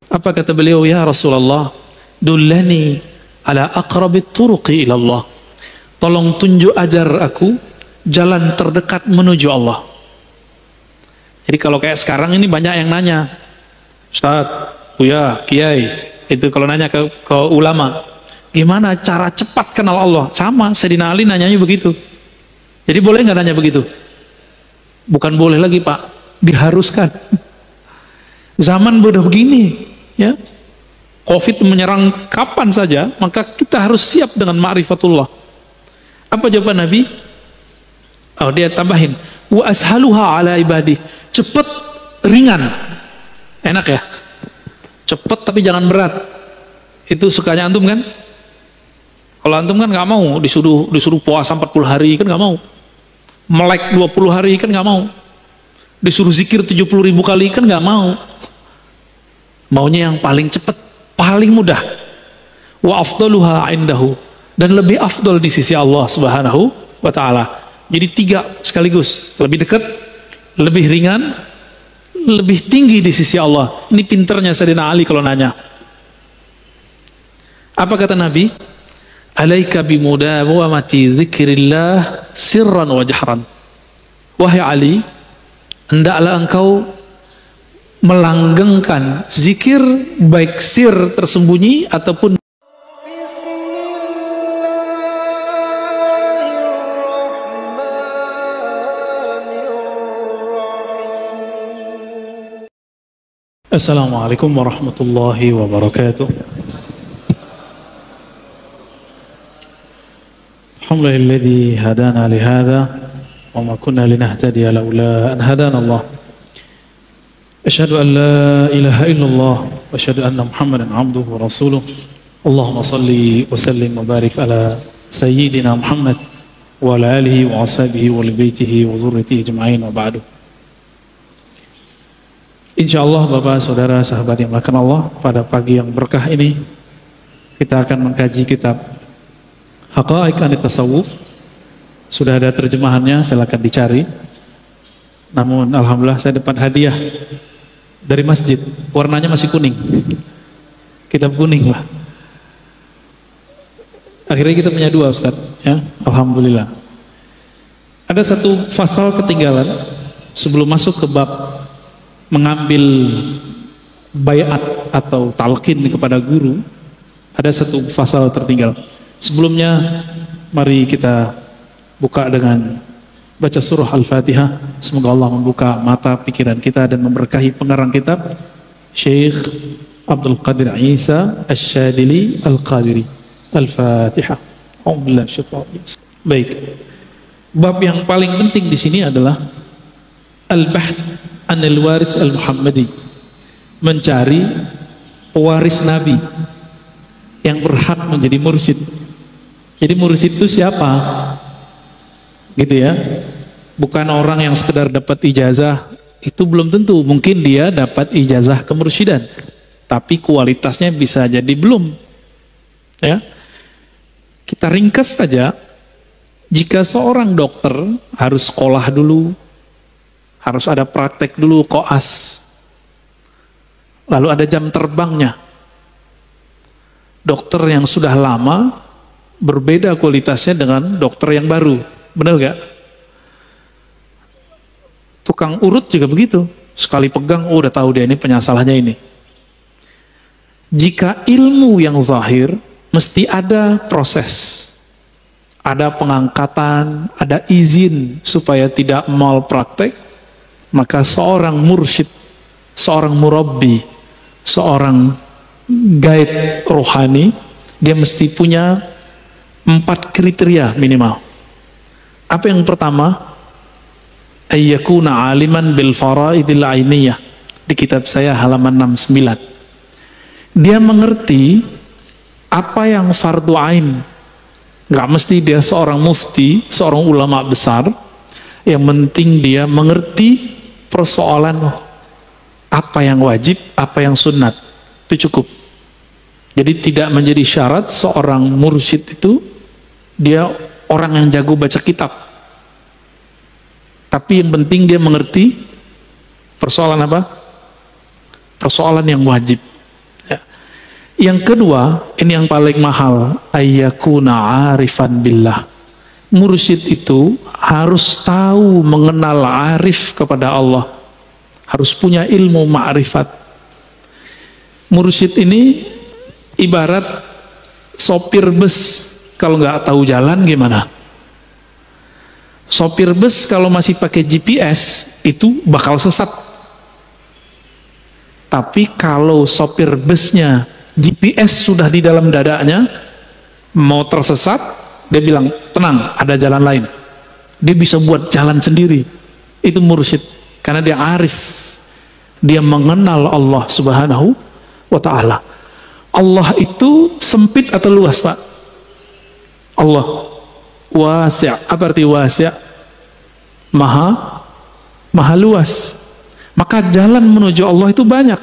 Apa kata beliau? Ya Rasulullah, dullani ala aqrabit turuqi ilallah. Tolong tunjuk ajar aku jalan terdekat menuju Allah. Jadi kalau kayak sekarang ini banyak yang nanya, Ustaz, Buya, Kiai, itu kalau nanya ke ulama, gimana cara cepat kenal Allah? Sama, Sayyidina Ali nanyanya begitu. Jadi boleh nggak nanya begitu? Bukan boleh lagi Pak, diharuskan. Zaman udah begini, ya. Covid menyerang kapan saja, maka kita harus siap dengan ma'rifatullah. Apa jawaban Nabi? Oh, dia tambahin, wa ashaluha ala ibadih. Cepet, ringan. Enak ya? Cepet tapi jangan berat. Itu sukanya antum kan? Kalau antum kan nggak mau disuruh puasa 40 hari kan nggak mau. Melek 20 hari kan nggak mau. Disuruh zikir 70.000 kali kan nggak mau. Maunya yang paling cepat, paling mudah. Wa afdaluha indahu, dan lebih afdal di sisi Allah Subhanahu wa taala. Jadi 3 sekaligus, lebih dekat, lebih ringan, lebih tinggi di sisi Allah. Ini pinternya Sayyidina Ali kalau nanya. Apa kata Nabi? Alaika bimudawamati dzikrillah sirran wa jahran. Wahai Ali, hendaklah engkau melanggengkan zikir, baik sir tersembunyi ataupun. Assalamualaikum warahmatullahi wabarakatuh. Alhamdulilladzi hadana li hadza wa ma kunna linahtadiya laula an hadana Allah. Asyhadu an la ilaha illallah wa asyhadu anna Muhammadan abduhu wa rasuluh. Allahumma salli wa sallim wa barik ala sayyidina Muhammad wa ala alihi wa ashabihi wa li baitihi wa dzurriyyatihi ajma'in wa ba'du. Insyaallah Bapak, Saudara, sahabat yang dimuliakan Allah, pada pagi yang berkah ini kita akan mengkaji kitab Haqa'iq An-Tasawuf. Sudah ada terjemahannya, silakan dicari. Namun alhamdulillah saya dapat hadiah dari masjid, warnanya masih kuning, kitab kuning lah. Akhirnya kita punya 2 Ustaz, ya, alhamdulillah. Ada satu pasal ketinggalan sebelum masuk ke bab mengambil bayat atau talqin kepada guru. Ada satu pasal tertinggal. Sebelumnya mari kita buka dengan baca surah Al-Fatihah. Semoga Allah membuka mata pikiran kita dan memberkahi pengarang kitab, Syekh Abdul Qadir Isa Asy-Syadili Al-Qadiri. Al-Fatihah. Baik. Bab yang paling penting di sini adalah Al-Bahth Anil Waris Al-Muhammadi, mencari pewaris Nabi yang berhak menjadi mursyid. Jadi mursyid itu siapa? Gitu ya. Bukan orang yang sekedar dapat ijazah, itu belum tentu. Mungkin dia dapat ijazah kemursyidan, tapi kualitasnya bisa jadi belum. Ya. Kita ringkas saja. Jika seorang dokter harus sekolah dulu, harus ada praktek dulu, koas, lalu ada jam terbangnya. Dokter yang sudah lama berbeda kualitasnya dengan dokter yang baru, benar gak? Tukang urut juga begitu, sekali pegang, oh udah tahu dia ini penyasalahnya ini. Jika ilmu yang zahir, mesti ada proses, ada pengangkatan, ada izin supaya tidak malpraktek. Maka seorang mursyid, seorang murabbi, seorang guide rohani, dia mesti punya 4 kriteria minimal. Apa yang pertama? Ayyakuna aliman bil faraidil ainiyah. Di kitab saya halaman 69. Dia mengerti apa yang fardu ain. Gak mesti dia seorang mufti, seorang ulama besar. Yang penting dia mengerti persoalan apa yang wajib, apa yang sunat. Itu cukup. Jadi tidak menjadi syarat seorang mursyid itu dia orang yang jago baca kitab. Tapi yang penting dia mengerti persoalan apa? Persoalan yang wajib. Yang kedua, ini yang paling mahal, ayyakuna arifan billah. Mursyid itu harus tahu mengenal arif kepada Allah, harus punya ilmu ma'rifat. Mursyid ini ibarat sopir bus, kalau nggak tahu jalan gimana? Sopir bus kalau masih pakai GPS itu bakal sesat. Tapi kalau sopir busnya GPS sudah di dalam dadanya, mau tersesat, dia bilang, tenang, ada jalan lain. Dia bisa buat jalan sendiri. Itu mursyid, karena dia arif. Dia mengenal Allah subhanahu wa ta'ala. Allah itu sempit atau luas, Pak? Allah wasi'. Apa arti wasi'? Maha luas. Maka jalan menuju Allah itu banyak.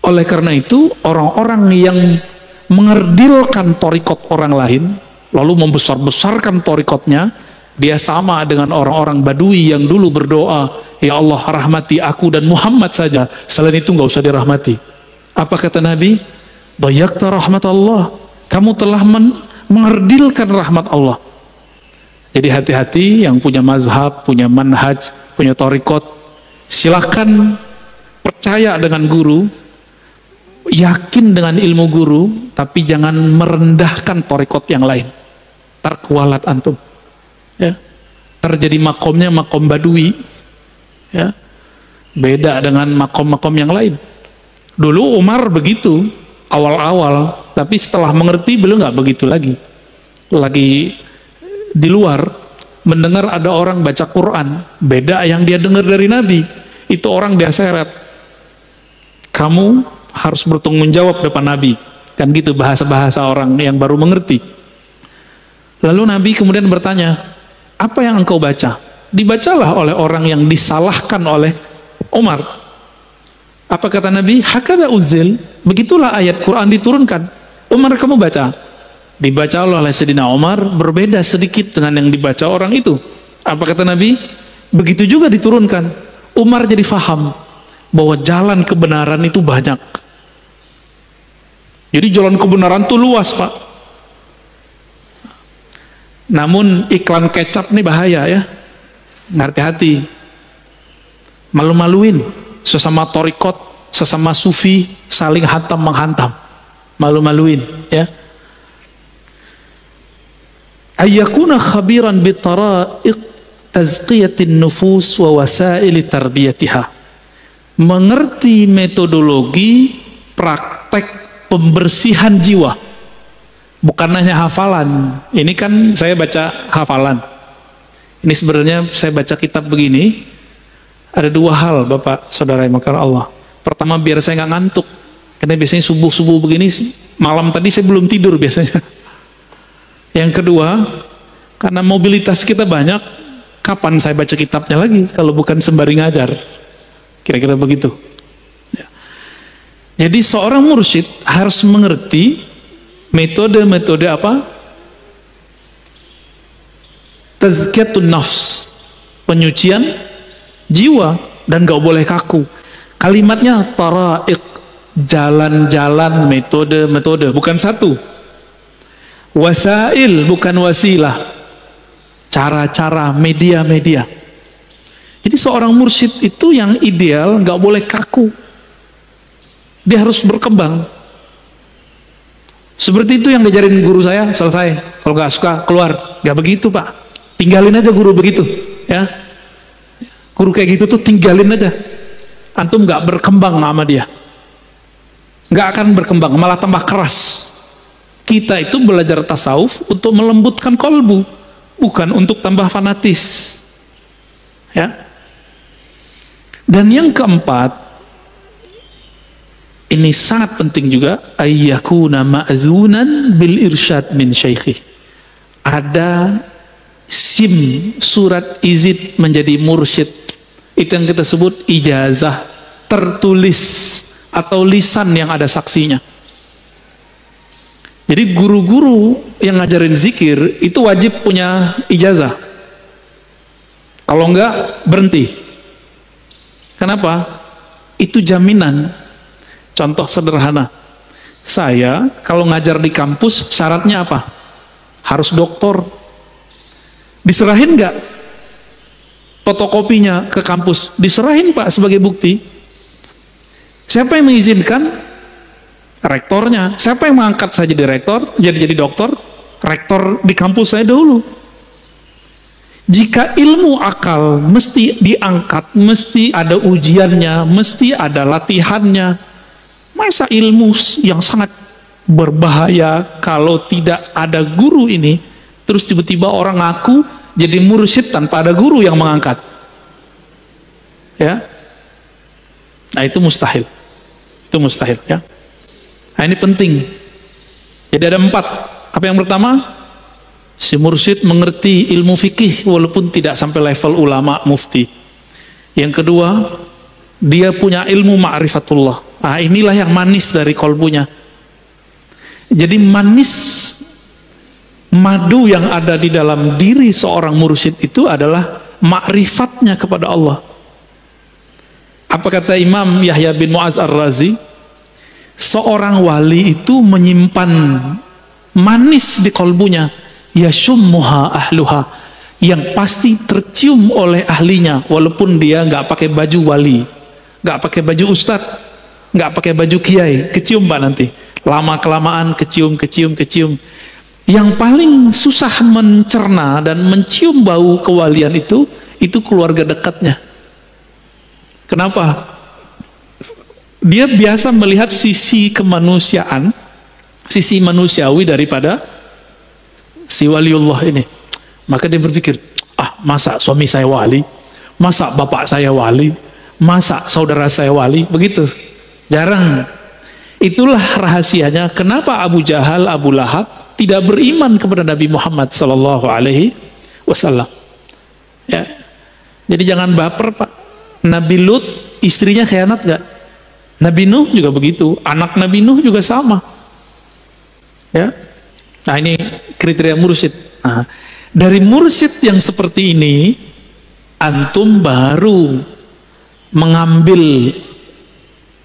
Oleh karena itu, orang-orang yang mengerdilkan torikot orang lain, lalu membesar-besarkan torikotnya, dia sama dengan orang-orang Badui yang dulu berdoa, ya Allah rahmati aku dan Muhammad saja, selain itu nggak usah dirahmati. Apa kata Nabi? Dayakta rahmat Allah, kamu telah mengerdilkan rahmat Allah. Jadi hati-hati yang punya mazhab, punya manhaj, punya torikot, silahkan percaya dengan guru, yakin dengan ilmu guru, tapi jangan merendahkan torikot yang lain. Terkualat antum, ya. Terjadi makomnya makom Badui, ya. Beda dengan makom-makom yang lain. Dulu Umar begitu awal-awal, tapi setelah mengerti beliau nggak begitu lagi. Lagi di luar mendengar ada orang baca Quran, beda yang dia dengar dari Nabi, itu orang dia seret. Kamu harus bertanggung jawab depan Nabi, kan gitu bahasa-bahasa orang yang baru mengerti. Lalu Nabi kemudian bertanya, apa yang engkau baca? Dibacalah oleh orang yang disalahkan oleh Umar. Apa kata Nabi? Hakada uzil, begitulah ayat Quran diturunkan. Umar, kamu baca. Dibaca oleh Sayyidina Umar berbeda sedikit dengan yang dibaca orang itu. Apa kata Nabi? Begitu juga diturunkan. Umar jadi faham bahwa jalan kebenaran itu banyak. Jadi jalan kebenaran itu luas, Pak. Namun iklan kecap nih bahaya, ya. Hati-hati. Malu-maluin sesama torikot, sesama sufi, saling hantam menghantam. Malu-maluin, ya. Ayyakuna khabiran bitara'iq tazqiyatin nufus wa wasaili tarbiyatiha. Mengerti metodologi praktek pembersihan jiwa, bukan hanya hafalan. Ini kan saya baca hafalan, ini sebenarnya saya baca kitab begini ada dua hal, Bapak Saudara yang dimuliakan Allah. Pertama, biar saya nggak ngantuk, karena biasanya subuh-subuh begini, malam tadi saya belum tidur biasanya. Yang kedua, karena mobilitas kita banyak, kapan saya baca kitabnya lagi kalau bukan sembari ngajar, kira-kira begitu. Jadi seorang mursyid harus mengerti metode-metode apa? Tazkiyatun nafs, penyucian jiwa, dan gak boleh kaku. Kalimatnya tara'iq, jalan-jalan, metode-metode, bukan satu. Wasail, bukan wasilah, cara-cara, media-media. Jadi seorang mursyid itu yang ideal gak boleh kaku. Dia harus berkembang. Seperti itu yang diajarin guru saya, selesai. Kalau nggak suka, keluar. Nggak begitu, Pak. Tinggalin aja guru begitu, ya. Guru kayak gitu tuh tinggalin aja. Antum nggak berkembang sama dia. Nggak akan berkembang, malah tambah keras. Kita itu belajar tasawuf untuk melembutkan kolbu, bukan untuk tambah fanatis, ya. Dan yang keempat, ini sangat penting juga, ayyakuna ma'zunan bil irsyad min syaikhi. Ada SIM, surat izin menjadi mursyid. Itu yang kita sebut ijazah tertulis atau lisan yang ada saksinya. Jadi guru-guru yang ngajarin zikir itu wajib punya ijazah. Kalau enggak, berhenti. Kenapa? Itu jaminan. Contoh sederhana, Saya kalau ngajar di kampus syaratnya apa? Harus doktor. Diserahin nggak fotokopinya ke kampus? Diserahin Pak sebagai bukti. Siapa yang mengizinkan? Rektornya. Siapa yang mengangkat saya jadi rektor? Jadi doktor? Rektor di kampus saya dahulu. Jika ilmu akal mesti diangkat, mesti ada ujiannya, mesti ada latihannya, masa ilmu yang sangat berbahaya kalau tidak ada guru ini, terus tiba-tiba orang ngaku jadi mursyid tanpa ada guru yang mengangkat? Ya, nah itu mustahil. Itu mustahil ya. Nah ini penting. Jadi ada 4. Apa yang pertama? Si mursyid mengerti ilmu fikih walaupun tidak sampai level ulama mufti. Yang kedua, dia punya ilmu ma'rifatullah. Nah inilah yang manis dari kolbunya. Jadi manis madu yang ada di dalam diri seorang mursyid itu adalah ma'rifatnya kepada Allah. Apa kata Imam Yahya bin Mu'az Ar-Razi? Seorang wali itu menyimpan manis di kolbunya, yashummuha ahluha, yang pasti tercium oleh ahlinya walaupun dia nggak pakai baju wali, nggak pakai baju ustadz, nggak pakai baju kiai, kecium Pak nanti. Lama kelamaan kecium. Yang paling susah mencerna dan mencium bau kewalian itu keluarga dekatnya. Kenapa? Dia biasa melihat sisi kemanusiaan, sisi manusiawi daripada si waliullah ini. Maka dia berpikir, masa suami saya wali, masa bapak saya wali, masa saudara saya wali, begitu. Jarang. Itulah rahasianya kenapa Abu Jahal, Abu Lahab tidak beriman kepada Nabi Muhammad Sallallahu Alaihi Wasallam. Ya, jadi jangan baper Pak. Nabi Lut istrinya khianat gak? Nabi Nuh juga begitu, anak Nabi Nuh juga sama. Ya, nah ini kriteria mursyid. Nah, dari mursyid yang seperti ini, antum baru mengambil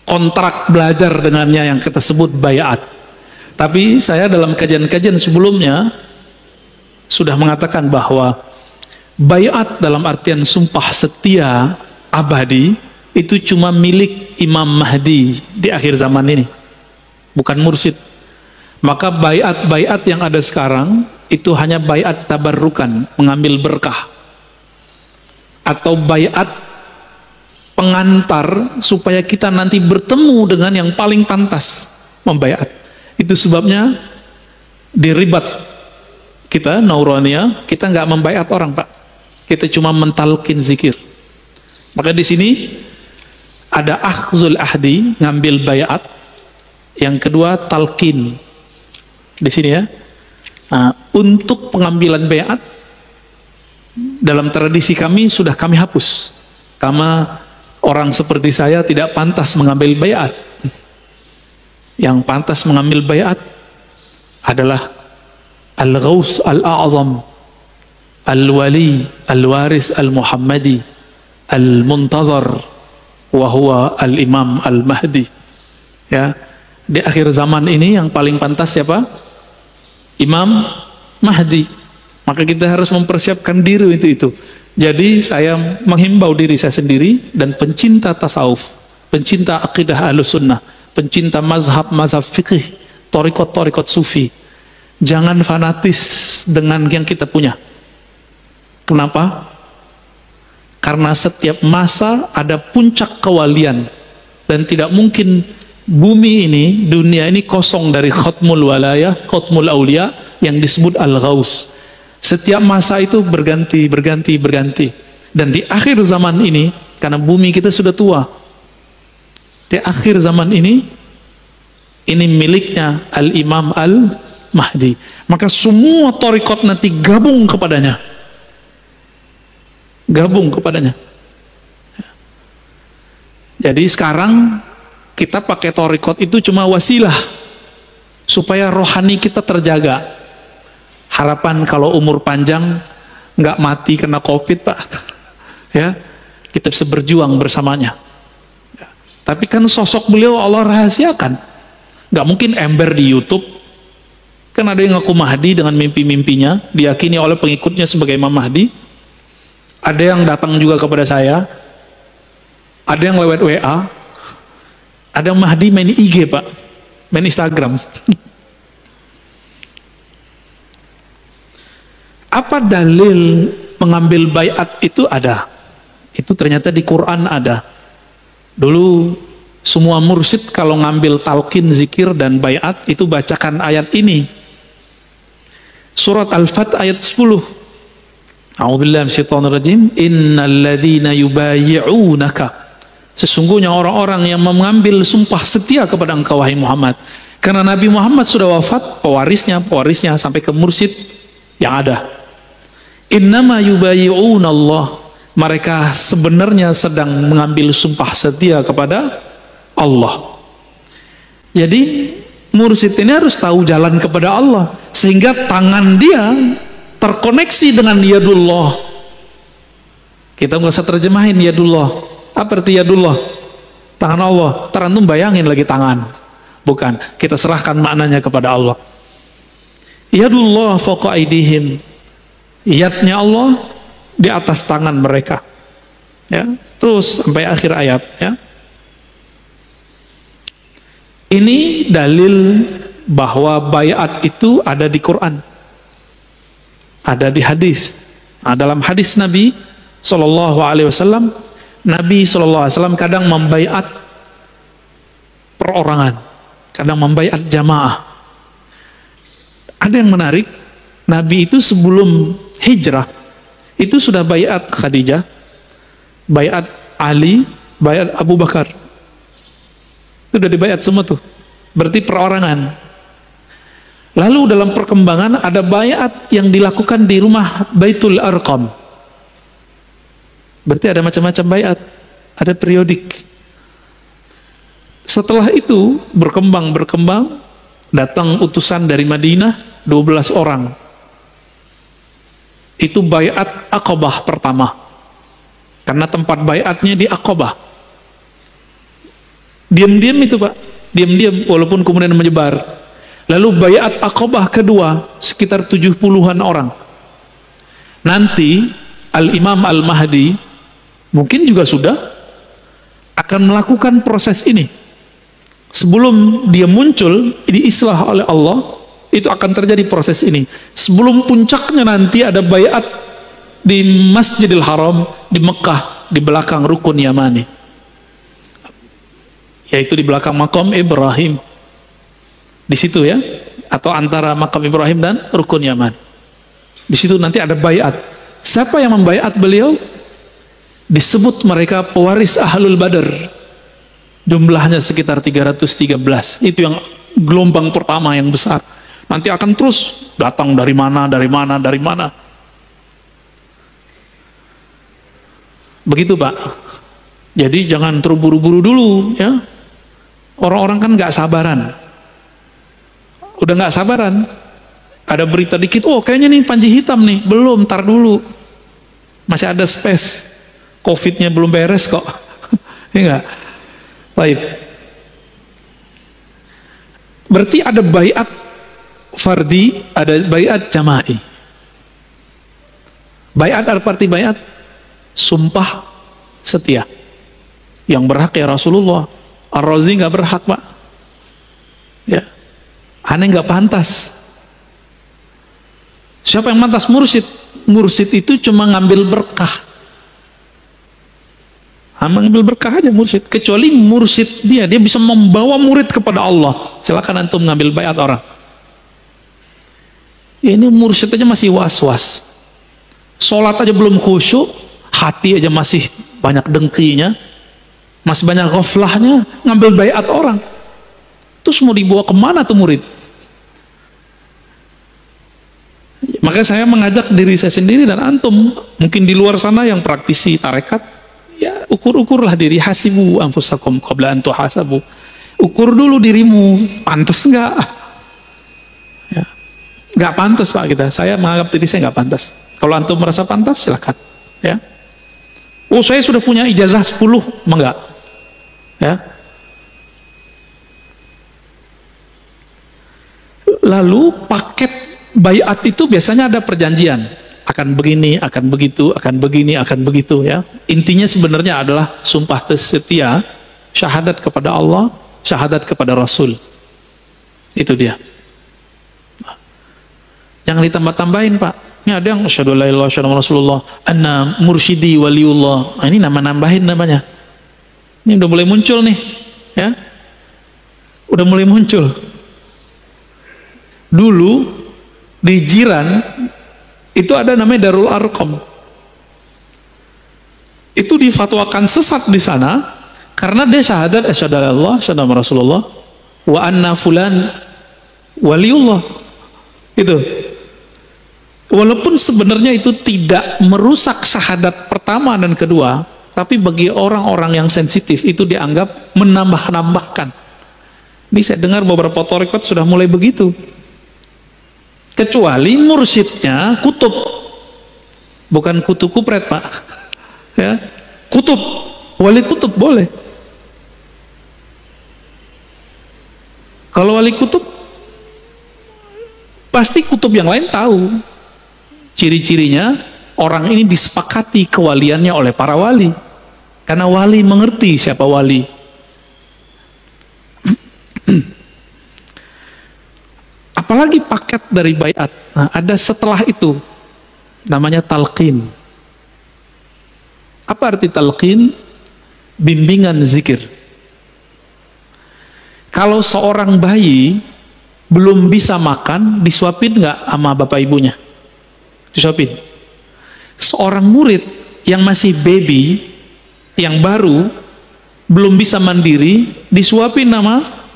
kontrak belajar dengannya yang kita sebut bayat. Tapi saya dalam kajian-kajian sebelumnya sudah mengatakan bahwa bayat dalam artian sumpah setia abadi itu cuma milik Imam Mahdi di akhir zaman ini, bukan mursyid. Maka bayat-bayat yang ada sekarang itu hanya bayat tabarrukan, mengambil berkah, atau bayat pengantar supaya kita nanti bertemu dengan yang paling pantas membayat. Itu sebabnya di ribat kita Nauraniyah kita nggak membayat orang Pak, kita cuma mentalkin zikir. Maka di sini ada akhzul ahdi, ngambil bayat. Yang kedua talqin. Di sini ya. Nah, untuk pengambilan bayat dalam tradisi kami sudah kami hapus. Karena orang seperti saya tidak pantas mengambil bayat. Yang pantas mengambil bayat adalah Al-Ghaus Al-A'zam, Al-Wali Al-Waris Al-Muhammadi Al-Muntazar wa huwa al-Imam al-Mahdi. Ya, di akhir zaman ini yang paling pantas siapa? Imam Mahdi. Maka kita harus mempersiapkan diri itu. Jadi saya menghimbau diri saya sendiri dan pencinta tasawuf, pencinta akidah Ahlussunnah, pencinta mazhab fikih, torikot sufi, jangan fanatis dengan yang kita punya. Kenapa? Karena setiap masa ada puncak kewalian dan tidak mungkin bumi ini, dunia ini kosong dari khutmul walayah, khutmul aulia yang disebut al-ghaus. Setiap masa itu berganti. Dan di akhir zaman ini, karena bumi kita sudah tua, di akhir zaman ini miliknya al-Imam al-Mahdi. Maka semua torikot nanti gabung kepadanya. Jadi sekarang kita pakai torikot itu cuma wasilah supaya rohani kita terjaga. Harapan kalau umur panjang nggak mati kena COVID Pak, ya kita bisa berjuang bersamanya. Tapi kan sosok beliau Allah rahasiakan. Nggak mungkin ember di YouTube. Kan ada yang ngaku Mahdi dengan mimpi-mimpinya, diyakini oleh pengikutnya sebagai Imam Mahdi. Ada yang datang juga kepada saya, ada yang lewat WA, ada yang Mahdi main IG Pak, main Instagram. Apa dalil mengambil baiat itu? Ada. Itu ternyata di Quran ada. Dulu semua mursyid kalau ngambil talqin zikir dan baiat itu bacakan ayat ini. Surat Al-Fat ayat 10. A'udzubillahi minasyaitonirrajim. Innal ladzina yubayyi'unaka. Sesungguhnya orang-orang yang mengambil sumpah setia kepada engkau wahai Muhammad. Karena Nabi Muhammad sudah wafat, pewarisnya sampai ke mursyid yang ada. Innama yubayyi'unallah. Mereka sebenarnya sedang mengambil sumpah setia kepada Allah. Jadi mursyid ini harus tahu jalan kepada Allah, sehingga tangan dia terkoneksi dengan yadullah. Kita nggak usah terjemahin yadullah. Apa arti yadullah? Tangan Allah. Terantum bayangin lagi tangan. Bukan, kita serahkan maknanya kepada Allah. Yadullah fawqa aydihim. Yadnya Allah di atas tangan mereka, ya, terus sampai akhir ayat, ya. Ini dalil bahwa baiat itu ada di Quran, ada di hadis. Nah, dalam hadis Nabi SAW, Nabi SAW kadang membaiat perorangan, kadang membaiat jamaah. Ada yang menarik, Nabi itu sebelum hijrah itu sudah baiat Khadijah, baiat Ali, baiat Abu Bakar. Itu sudah dibaiat semua tuh. Berarti perorangan. Lalu dalam perkembangan ada baiat yang dilakukan di rumah Baitul Arqam. Berarti ada macam-macam baiat, ada periodik. Setelah itu berkembang, datang utusan dari Madinah 12 orang. Itu baiat Aqabah pertama, karena tempat baiatnya di Aqabah. Diam-diam itu Pak, diam-diam walaupun kemudian menyebar. Lalu baiat Aqabah kedua sekitar 70-an orang. Nanti Al-Imam Al-Mahdi mungkin juga sudah akan melakukan proses ini. Sebelum dia muncul diislah oleh Allah, itu akan terjadi proses ini. Sebelum puncaknya nanti ada baiat di Masjidil Haram di Mekah, di belakang Rukun Yamani, yaitu di belakang makam Ibrahim. Di situ ya, atau antara makam Ibrahim dan Rukun Yaman. Di situ nanti ada baiat. Siapa yang membaiat beliau? Disebut mereka pewaris Ahlul Badar. Jumlahnya sekitar 313. Itu yang gelombang pertama yang besar. Nanti akan terus datang dari mana. Begitu Pak. Jadi jangan terburu-buru dulu ya. Orang-orang kan nggak sabaran. Udah nggak sabaran. Ada berita dikit, oh kayaknya nih Panji Hitam nih. Belum, ntar dulu. Masih ada space. Covid-nya belum beres kok. Ya enggak? Baik. Berarti ada baiat fardi, ada baiat jama'i. Baiat arti baiat sumpah setia. Yang berhak ya Rasulullah. Ar-Razi nggak berhak Pak. Ya, aneh nggak pantas. Siapa yang pantas? Mursyid. Mursyid itu cuma ngambil berkah. Mengambil berkah aja mursyid. Kecuali mursyid dia bisa membawa murid kepada Allah. Silakan antum ngambil baiat orang. Ini mursyid aja masih was-was. Sholat aja belum khusyuk, hati aja masih banyak dengkinya, masih banyak ghaflahnya, ngambil baiat orang. Terus mau dibawa kemana tuh murid? Makanya saya mengajak diri saya sendiri dan antum, mungkin di luar sana yang praktisi tarekat, ya ukur-ukurlah diri, hasibu anfusakum qabla an tuhasabu. Ukur dulu dirimu, pantas nggak? Ya. Nggak pantas Pak kita. Saya menganggap diri saya nggak pantas. Kalau antum merasa pantas, silakan. Ya. Oh saya sudah punya ijazah 10, enggak? Ya. Lalu paket baiat itu biasanya ada perjanjian, akan begini, akan begitu, akan begini, akan begitu ya. Intinya sebenarnya adalah sumpah setia, syahadat kepada Allah, syahadat kepada Rasul. Itu dia. Jangan ditambah-tambahin, Pak. Ini ada yang asyhadu la ilaha illallah Rasulullah, anna mursyidi waliullah. Nah, ini nambahin namanya. Ini udah mulai muncul nih, ya. Udah mulai muncul. Dulu di Jiran itu ada namanya Darul Arqam. Itu difatwakan sesat di sana karena dia syahadat asyhadu alla ilaha illallah, asyhadu anna Rasulullah wa anna fulan waliullah. Itu. Walaupun sebenarnya itu tidak merusak syahadat pertama dan kedua, tapi bagi orang-orang yang sensitif itu dianggap menambah-nambahkan. Ini saya dengar beberapa thariqat sudah mulai begitu. Kecuali mursyidnya kutub. Bukan kutu kupret, Pak. Ya, kutub. Wali kutub boleh. Kalau wali kutub pasti kutub yang lain tahu. Ciri-cirinya orang ini disepakati kewaliannya oleh para wali. Karena wali mengerti siapa wali. Apalagi paket dari baiat. Nah, ada setelah itu namanya talqin. Apa arti talqin? Bimbingan zikir. Kalau seorang bayi belum bisa makan, disuapin nggak sama bapak ibunya? Disuapin. Seorang murid yang masih baby, yang baru, belum bisa mandiri, disuapin nama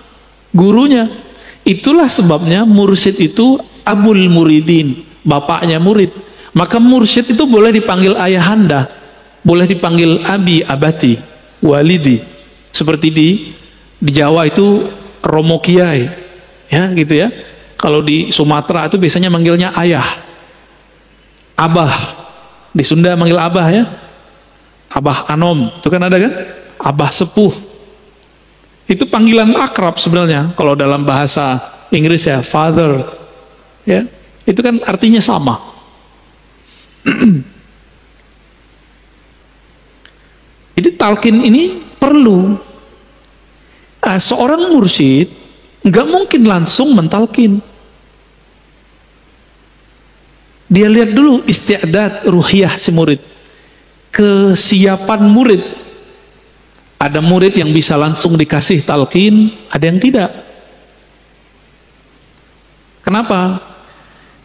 gurunya. Itulah sebabnya mursyid itu abul muridin, bapaknya murid. Maka mursyid itu boleh dipanggil ayahanda, boleh dipanggil abi, abati, walidi. Seperti di Jawa itu romo kiai, ya gitu ya. Kalau di Sumatera itu biasanya manggilnya ayah. Abah, di Sunda manggil abah ya, abah anom, itu kan ada kan, abah sepuh. Itu panggilan akrab sebenarnya. Kalau dalam bahasa Inggris ya, father, ya, itu kan artinya sama. Jadi talqin ini perlu. Seorang mursyid nggak mungkin langsung mentalkin. Dia lihat dulu isti'dad ruhiyah si murid, kesiapan murid. Ada murid yang bisa langsung dikasih talqin, ada yang tidak. Kenapa?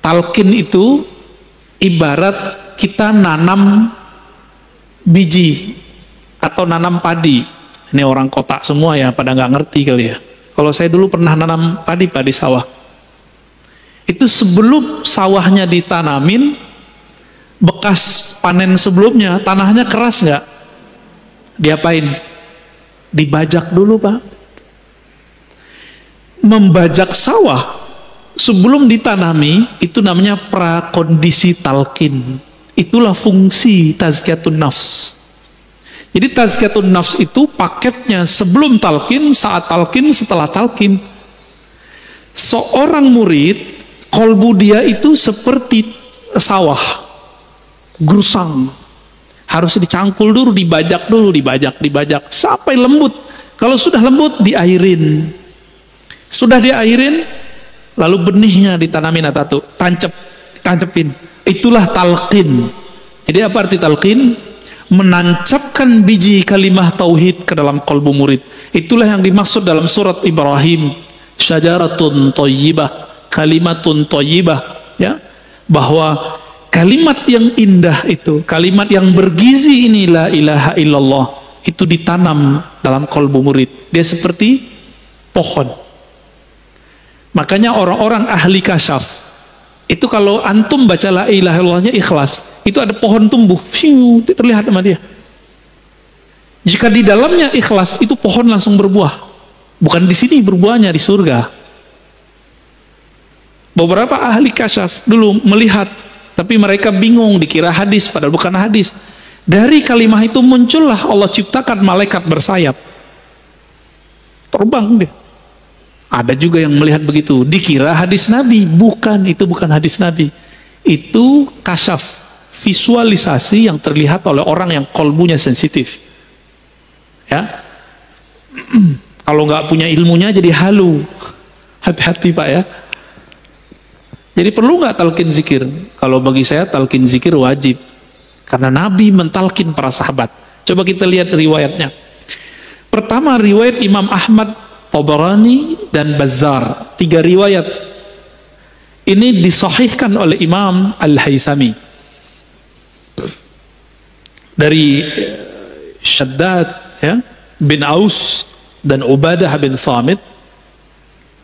Talqin itu ibarat kita nanam biji atau nanam padi. Ini orang kota semua ya, pada nggak ngerti kali ya. Kalau saya dulu pernah nanam padi sawah. Itu sebelum sawahnya ditanamin, bekas panen sebelumnya, tanahnya keras nggak? Diapain? Dibajak dulu, Pak. Membajak sawah sebelum ditanami, itu namanya prakondisi talqin. Itulah fungsi tazkiyatun nafs. Jadi tazkiyatun nafs itu paketnya sebelum talqin, saat talqin, setelah talqin. Seorang murid, kolbu dia itu seperti sawah, gersang. Harus dicangkul dulu, dibajak dulu, dibajak sampai lembut. Kalau sudah lembut, diairin. Sudah diairin, lalu benihnya ditanamin atau tancepin. Itulah talqin. Jadi apa arti talqin? Menancapkan biji kalimah tauhid ke dalam kolbu murid. Itulah yang dimaksud dalam surat Ibrahim, syajaratun thayyibah, kalimatun thayyibah, ya, bahwa kalimat yang indah itu, kalimat yang bergizi ini, la ilaha illallah, itu ditanam dalam kolbu murid. Dia seperti pohon. Makanya orang-orang ahli kasyaf itu kalau antum baca la ilaha illallahnya ikhlas, itu ada pohon tumbuh, fiu, terlihat sama dia. Jika di dalamnya ikhlas, itu pohon langsung berbuah. Bukan di sini berbuahnya, di surga. Beberapa ahli kasyaf dulu melihat, tapi mereka bingung, dikira hadis, padahal bukan hadis. Dari kalimah itu muncullah Allah ciptakan malaikat bersayap. Terbang dia. Ada juga yang melihat begitu, dikira hadis Nabi. Bukan, itu bukan hadis Nabi. Itu kasyaf, visualisasi yang terlihat oleh orang yang kolbunya sensitif. Ya, kalau nggak punya ilmunya jadi halu. Hati-hati Pak ya. Jadi perlu nggak talqin zikir? Kalau bagi saya talqin zikir wajib. Karena Nabi mentalkin para sahabat. Coba kita lihat riwayatnya. Pertama riwayat Imam Ahmad, Tabarani, dan Bazzar. 3 riwayat. Ini disahihkan oleh Imam Al-Haythami. Dari Shaddad ya, bin Aus dan Ubadah bin Samit.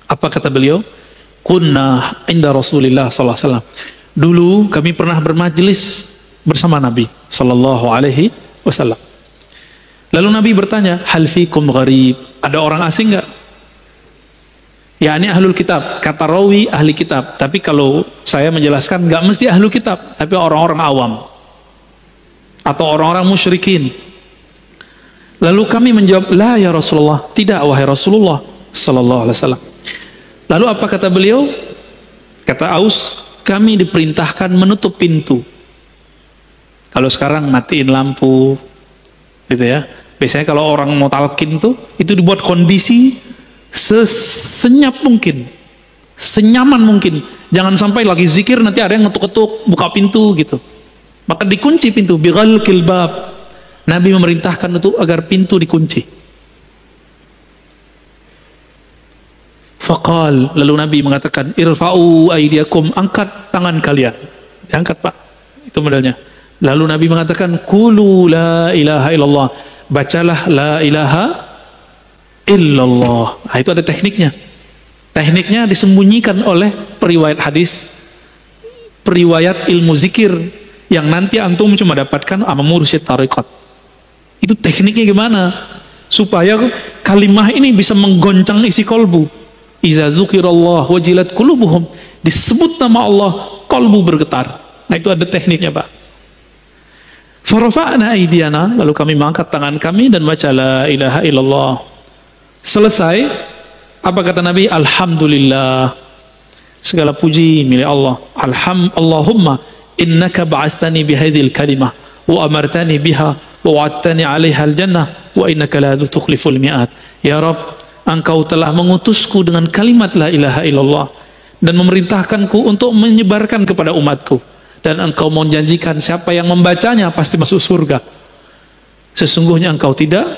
Apa kata beliau? Kunna inda Rasulillah sallallahu alaihi wasallam. Dulu kami pernah bermajlis bersama Nabi sallallahu alaihi wasallam. Lalu Nabi bertanya, hal fikum gharib? Ada orang asing enggak? Ya, ini ahlul kitab. Kata rawi ahli kitab. Tapi kalau saya menjelaskan, enggak mesti ahlul kitab, tapi orang-orang awam atau orang-orang musyrikin. Lalu kami menjawab, la ya Rasulullah, tidak wahai Rasulullah sallallahu alaihi wasallam. Lalu apa kata beliau? Kata Aus, kami diperintahkan menutup pintu. Kalau sekarang matiin lampu, gitu ya. Biasanya kalau orang mau talqin tuh, itu dibuat kondisi sesenyap mungkin, senyaman mungkin. Jangan sampai lagi zikir nanti ada yang ngetuk-ketuk, buka pintu gitu. Maka dikunci pintu, bighalqil bab. Nabi memerintahkan untuk agar pintu dikunci. Faqal, lalu Nabi mengatakan, irfa'u aydiyakum, angkat tangan kalian. Diangkat Pak, itu modelnya. Lalu Nabi mengatakan, qulu la ilaha illallah, bacalah la ilaha illallah. Nah, itu ada tekniknya. Tekniknya disembunyikan oleh periwayat hadis, periwayat ilmu zikir, yang nanti antum cuma dapatkan sama mursyid tariqat. Itu tekniknya gimana? Supaya kalimah ini bisa menggoncang isi kolbu. Iza zukirallah wajilat qulubuhum, disebut nama Allah, kolbu bergetar. Nah, itu ada tekniknya Pak. Farafa'na aydiyana, lalu kami mengangkat tangan kami dan baca la ilaha illallah. Selesai, apa kata Nabi? Alhamdulillah, segala puji milik Allah. Allahumma innaka ba'astani bihadhil kalimah wa amartani biha wa wa'adtani 'alaiha al-jannah wa innaka la tukhliful mi'ad. Ya Rabb, Engkau telah mengutusku dengan kalimat la ilaha illallah dan memerintahkanku untuk menyebarkan kepada umatku, dan Engkau menjanjikan siapa yang membacanya pasti masuk surga. Sesungguhnya Engkau tidak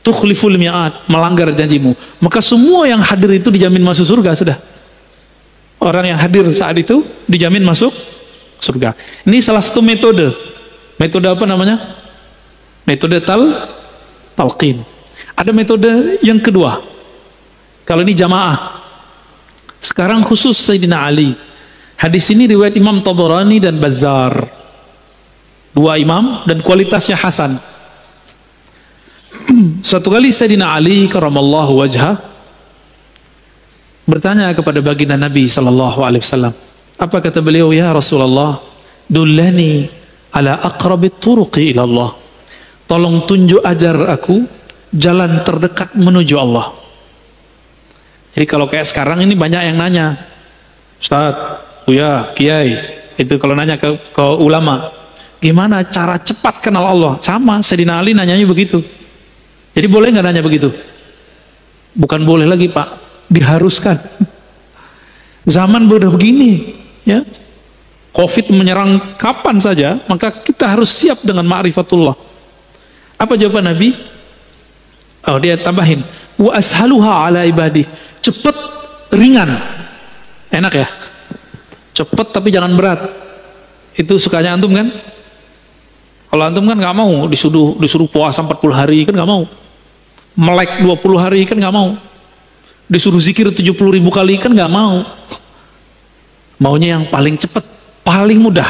tukhliful mi'ad, melanggar janjimu. Maka semua yang hadir itu dijamin masuk surga sudah. Orang yang hadir saat itu dijamin masuk surga. Ini salah satu metode. Metode apa namanya? Metode talqin. Ada metode yang kedua. Kalau ini jamaah. Sekarang khusus Sayyidina Ali. Hadis ini riwayat Imam Tabarani dan Bazzar. 2 imam dan kualitasnya hasan. Suatu kali Sayyidina Ali karamallahu wajhah bertanya kepada baginda Nabi sallallahu alaihi wasallam. Apa kata beliau? Ya Rasulullah, dullani ala aqrabit turuqi ila Allah. Tolong tunjuk ajar aku jalan terdekat menuju Allah. Jadi kalau kayak sekarang ini banyak yang nanya, Ustaz, Buya, Kiai, itu kalau nanya ke ulama, gimana cara cepat kenal Allah? Sama, Sayyidina Ali nanyanya begitu. Jadi boleh nggak nanya begitu? Bukan boleh lagi Pak, diharuskan. Zaman udah begini, ya. Covid menyerang kapan saja, maka kita harus siap dengan ma'rifatullah. Apa jawaban Nabi? Oh, dia tambahin, wa ashaluha ala ibadi, cepet, ringan, enak ya, cepet tapi jangan berat. Itu sukanya antum kan? Kalau antum kan nggak mau disuruh puasa 40 hari kan nggak mau, melek 20 hari kan nggak mau, disuruh zikir 70.000 kali kan nggak mau. Maunya yang paling cepet, paling mudah.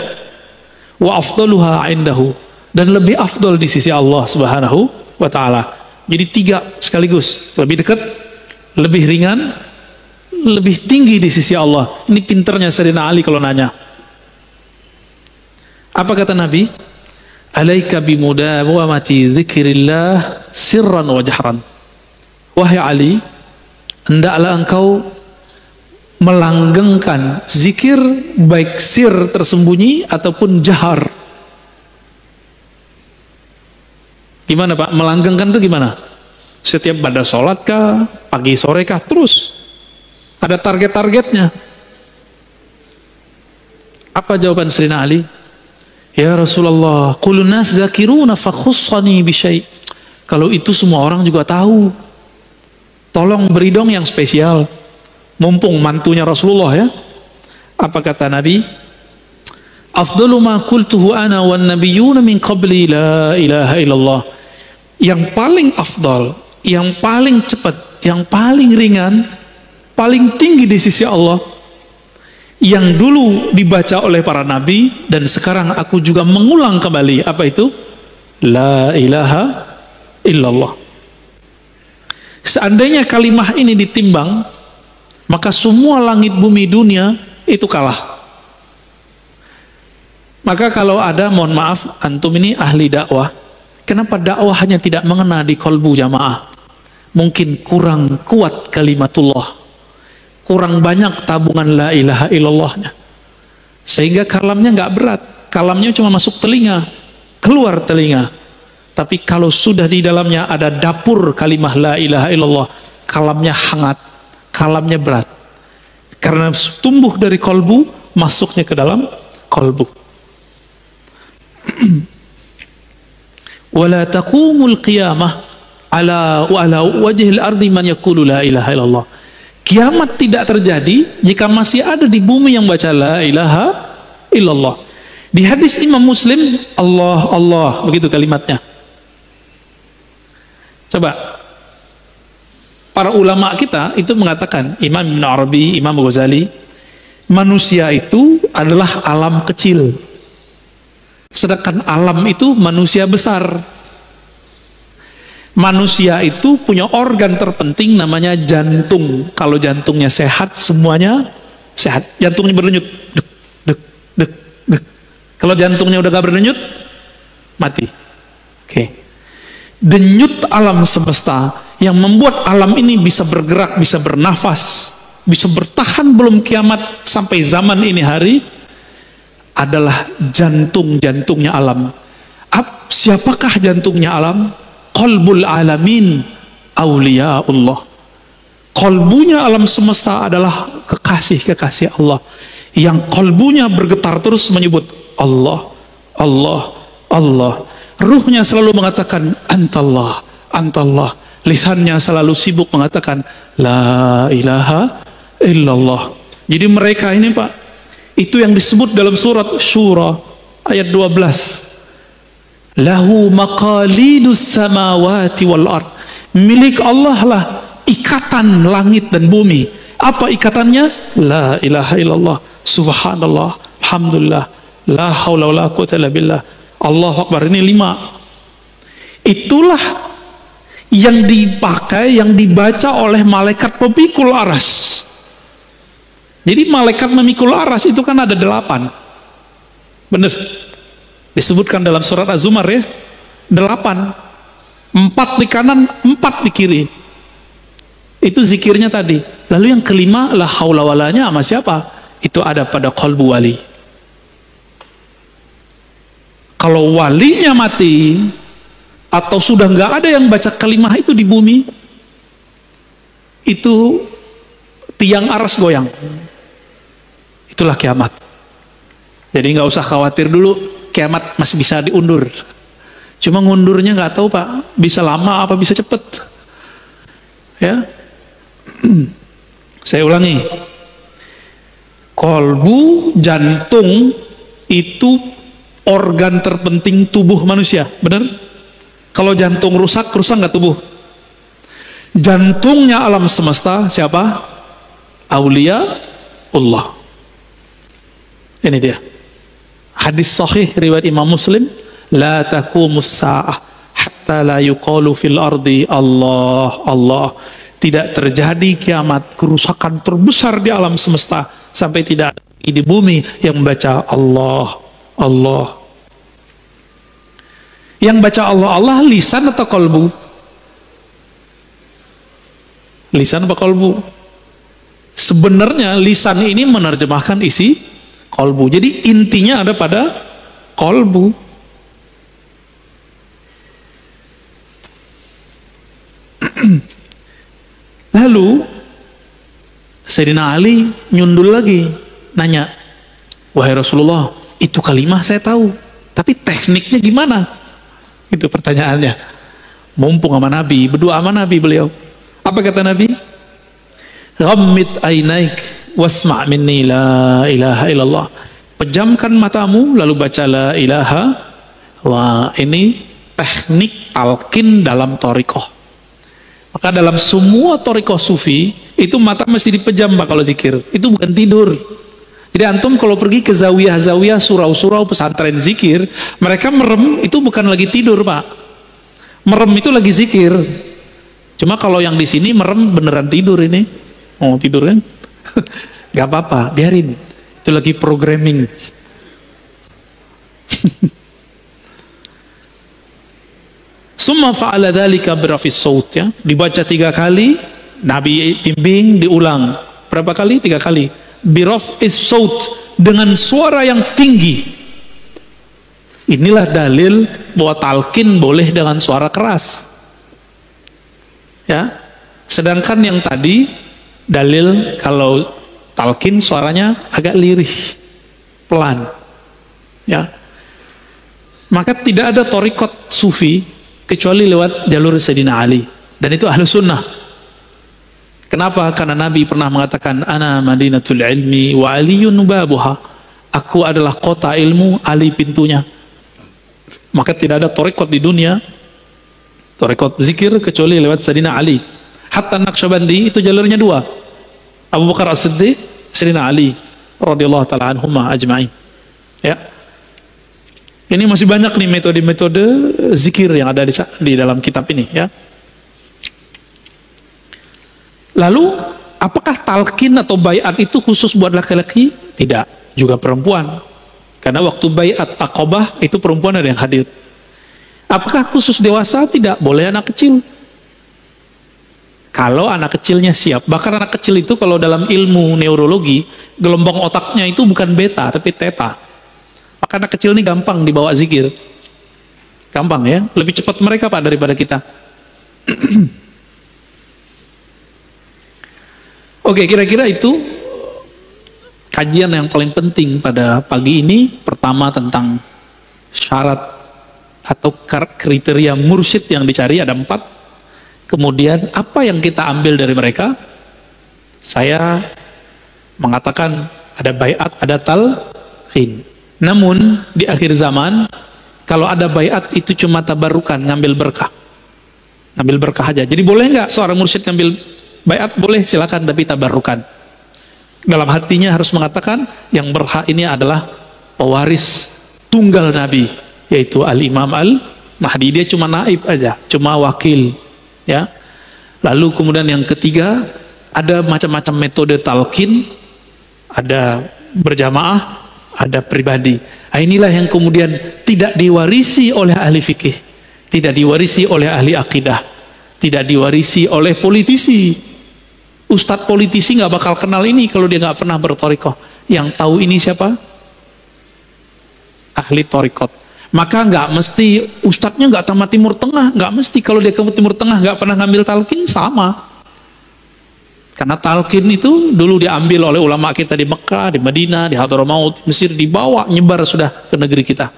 Wa afdaluha indahu, dan lebih afdal di sisi Allah Subhanahu wa ta'ala. Jadi 3 sekaligus, lebih dekat, lebih ringan, lebih tinggi di sisi Allah. Ini pinternya Sayyidina Ali kalau nanya. Apa kata Nabi? Alaika bimudawamati dzikrillah sirran wa jahran. Wahai Ali, hendaklah engkau melanggengkan zikir, baik sir tersembunyi ataupun jahar. Gimana Pak? Melanggengkan itu gimana? Setiap pada sholat kah? Pagi sore kah? Terus ada target-targetnya. Apa jawaban Sayyidina Ali? Ya Rasulullah, qulun nas zakiruna fa khussani bi syai'. Kalau itu semua orang juga tahu. Tolong beri dong yang spesial. Mumpung mantunya Rasulullah ya. Apa kata Nabi? Afdalu ma qultuhu ana wan nabiyyuna min qabli la ilaha illallah. Yang paling afdal, yang paling cepat, yang paling ringan, paling tinggi di sisi Allah, yang dulu dibaca oleh para nabi dan sekarang aku juga mengulang kembali. Apa itu? La ilaha illallah. Seandainya kalimah ini ditimbang, maka semua langit bumi dunia itu kalah. Maka kalau ada, mohon maaf, antum ini ahli dakwah, kenapa dakwah hanya tidak mengena di kolbu jamaah? Mungkin kurang kuat kalimatullah, kurang banyak tabungan la ilaha illallahnya, sehingga kalamnya nggak berat, kalamnya cuma masuk telinga, keluar telinga. Tapi kalau sudah di dalamnya ada dapur kalimah la ilaha illallah, kalamnya hangat, kalamnya berat, karena tumbuh dari kolbu, masuknya ke dalam kolbu. Wala taqumul qiyamah ala wajhil ardi man yaqulu la ilaha illallah. Kiamat tidak terjadi jika masih ada di bumi yang baca la ilaha illallah. Di hadis Imam Muslim, Allah Allah, begitu kalimatnya. Coba para ulama kita itu mengatakan, Imam Ibn Arabi, Imam Ghazali, manusia itu adalah alam kecil, sedangkan alam itu manusia besar. Manusia itu punya organ terpenting namanya jantung. Kalau jantungnya sehat, semuanya sehat. Jantungnya berdenyut, dek, dek, dek, dek. Kalau jantungnya udah gak berdenyut, mati. Oke. Denyut alam semesta yang membuat alam ini bisa bergerak, bisa bernafas, bisa bertahan belum kiamat sampai zaman ini hari, adalah jantungnya alam. Siapakah jantungnya alam? Qalbul alamin awliyaullah. Qalbunya alam semesta adalah kekasih-kekasih Allah, yang qalbunya bergetar terus menyebut Allah, Allah, Allah. Ruhnya selalu mengatakan antallah, antallah. Lisannya selalu sibuk mengatakan la ilaha illallah. Jadi mereka ini Pak, itu yang disebut dalam surat Syura ayat 12. Lahu maqalidus samawati wal ard. Milik Allah lah ikatan langit dan bumi. Apa ikatannya? La ilaha illallah, subhanallah, alhamdulillah, la haula wala quwwata illa billah, Allahu akbar. Ini 5. Itulah yang dipakai, yang dibaca oleh malaikat pemikul aras. Jadi malaikat memikul aras itu kan ada 8. Benar? Disebutkan dalam surat Az-Zumar ya, 8. 4 di kanan, 4 di kiri. Itu zikirnya tadi. Lalu yang kelima, la haula walanya sama siapa? Itu ada pada qalbu wali. Kalau walinya mati, atau sudah nggak ada yang baca kalimah itu di bumi, itu tiang aras goyang. Itulah kiamat. Jadi nggak usah khawatir dulu, kiamat masih bisa diundur. Cuma ngundurnya nggak tahu Pak, bisa lama apa bisa cepet. Ya, saya ulangi. Kolbu, jantung itu organ terpenting tubuh manusia, benar? Kalau jantung rusak nggak tubuh? Jantungnya alam semesta siapa? Aulia Allah. Ini dia. Hadis sahih riwayat Imam Muslim, la taqumus sa'ah hatta la yuqalu fil ardi Allah Allah. Tidak terjadi kiamat, kerusakan terbesar di alam semesta sampai tidak di bumi yang membaca Allah Allah. Yang baca Allah Allah lisan atau kolbu? Lisan apa kolbu? Sebenarnya lisan ini menerjemahkan isi kolbu. Jadi intinya ada pada kolbu. Lalu Sayyidina Ali nyundul lagi, nanya, wahai Rasulullah, itu kalimah saya tahu, tapi tekniknya gimana? Itu pertanyaannya. Mumpung sama Nabi, berdua sama Nabi beliau. Apa kata Nabi? Ghammid ainaik wasma' minni la ilaha illallah. Pejamkan matamu lalu baca la ilaha. Wah, ini teknik talqin dalam thariqah. Maka dalam semua thariqah sufi itu mata mesti dipejam Pak kalau zikir. Itu bukan tidur. Jadi antum kalau pergi ke zawiyah-zawiyah, surau-surau pesantren zikir, mereka merem itu bukan lagi tidur Pak. Merem itu lagi zikir. Cuma kalau yang di sini merem beneran tidur ini. Oh tidur kan? Gak apa-apa, biarin. Itu lagi programming. Summa fa'ala dzalika birafis saut, ya. Dibaca 3 kali, Nabi bimbing, diulang. Berapa kali? 3 kali. Birafis saut, dengan suara yang tinggi. Inilah dalil bahwa talqin boleh dengan suara keras. Ya. Sedangkan yang tadi dalil kalau talqin suaranya agak lirih, pelan. Ya. Maka tidak ada thariqat sufi kecuali lewat jalur Sayyidina Ali, dan itu ahlu sunnah. Kenapa? Karena Nabi pernah mengatakan, ana madinatul ilmi wa aliyun babuha. Aku adalah kota ilmu, Ali pintunya. Maka tidak ada thariqat di dunia, thariqat zikir kecuali lewat Sayyidina Ali. Hatta Naqsyabandi itu jalurnya 2, Abu Bakar As-Siddiq, Sayyidina Ali radhiyallahu ta'ala anhumma ajma'in. Ya. Ini masih banyak nih metode-metode zikir yang ada di dalam kitab ini, ya. Lalu apakah talqin atau baiat itu khusus buat laki-laki? Tidak, juga perempuan. Karena waktu baiat Aqabah itu perempuan ada yang hadir. Apakah khusus dewasa? Tidak, boleh anak kecil. Kalau anak kecilnya siap. Bahkan anak kecil itu kalau dalam ilmu neurologi, gelombang otaknya itu bukan beta tapi theta. Maka anak kecil ini gampang dibawa zikir. Gampang ya, lebih cepat mereka Pak daripada kita. Oke, kira-kira itu kajian yang paling penting pada pagi ini. Pertama tentang syarat atau kriteria mursyid yang dicari, ada 4. Kemudian apa yang kita ambil dari mereka? Saya mengatakan ada baiat, ada talqin. Namun di akhir zaman kalau ada baiat itu cuma tabarukan, ngambil berkah. Ngambil berkah aja. Jadi boleh nggak seorang mursyid ngambil baiat? Boleh, silakan, tapi tabarukan. Dalam hatinya harus mengatakan yang berhak ini adalah pewaris tunggal Nabi, yaitu Al-Imam Al-Mahdi. Dia cuma naib aja, cuma wakil, ya. Lalu kemudian yang ketiga, ada macam-macam metode talqin, ada berjamaah, ada pribadi. Nah, inilah yang kemudian tidak diwarisi oleh ahli fikih, tidak diwarisi oleh ahli akidah, tidak diwarisi oleh politisi. Ustadz politisi nggak bakal kenal ini kalau dia nggak pernah berthariqah. Yang tahu ini siapa? Ahli thariqat. Maka nggak mesti ustadznya nggak tamat Timur Tengah, nggak mesti. Kalau dia ke Timur Tengah nggak pernah ngambil talqin, sama. Karena talqin itu dulu diambil oleh ulama kita di Mekah, di Madinah, di Hadramaut, Mesir, dibawa nyebar sudah ke negeri kita.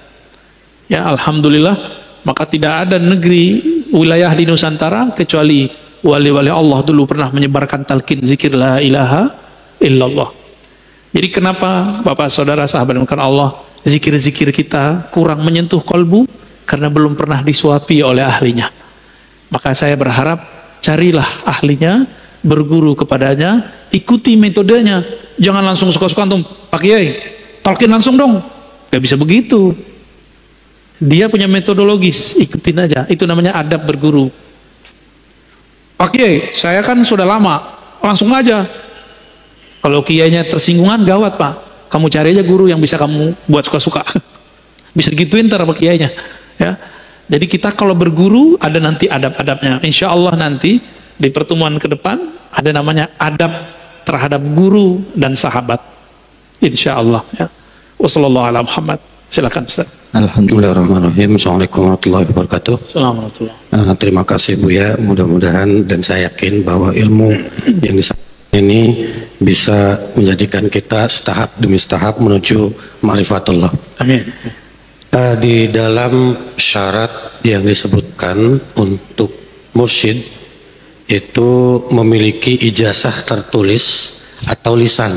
Ya, alhamdulillah. Maka tidak ada negeri wilayah di Nusantara kecuali wali-wali Allah dulu pernah menyebarkan talqin zikir la ilaha illallah. Jadi kenapa Bapak Saudara sahabat bukan Allah, zikir-zikir kita kurang menyentuh kolbu? Karena belum pernah disuapi oleh ahlinya. Maka saya berharap carilah ahlinya, berguru kepadanya, ikuti metodenya. Jangan langsung suka-suka antum, Pak Kiai, talqin langsung dong. Gak bisa begitu. Dia punya metodologis, ikutin aja. Itu namanya adab berguru. Pak Kiai, saya kan sudah lama, langsung aja. Kalau kiainya tersinggungan, gawat Pak. Kamu cari aja guru yang bisa kamu buat suka-suka. Bisa gituin ntar Pak Kiainya. Ya. Jadi kita kalau berguru ada nanti adab-adabnya. Insya Allah nanti di pertemuan ke depan Ada namanya adab terhadap guru dan sahabat. Insya Allah. Ya. Wassalamualaikum warahmatullahi wabarakatuh. Silakan Ustaz. Alhamdulillahirrahmanirrahim. Assalamualaikum warahmatullahi wabarakatuh. Assalamualaikum. Terima kasih Buya. Mudah-mudahan dan saya yakin bahwa ilmu yang disampaikan ini bisa menjadikan kita setahap demi setahap menuju ma'rifatullah. Amin. Di dalam syarat yang disebutkan untuk mursyid itu memiliki ijazah tertulis atau lisan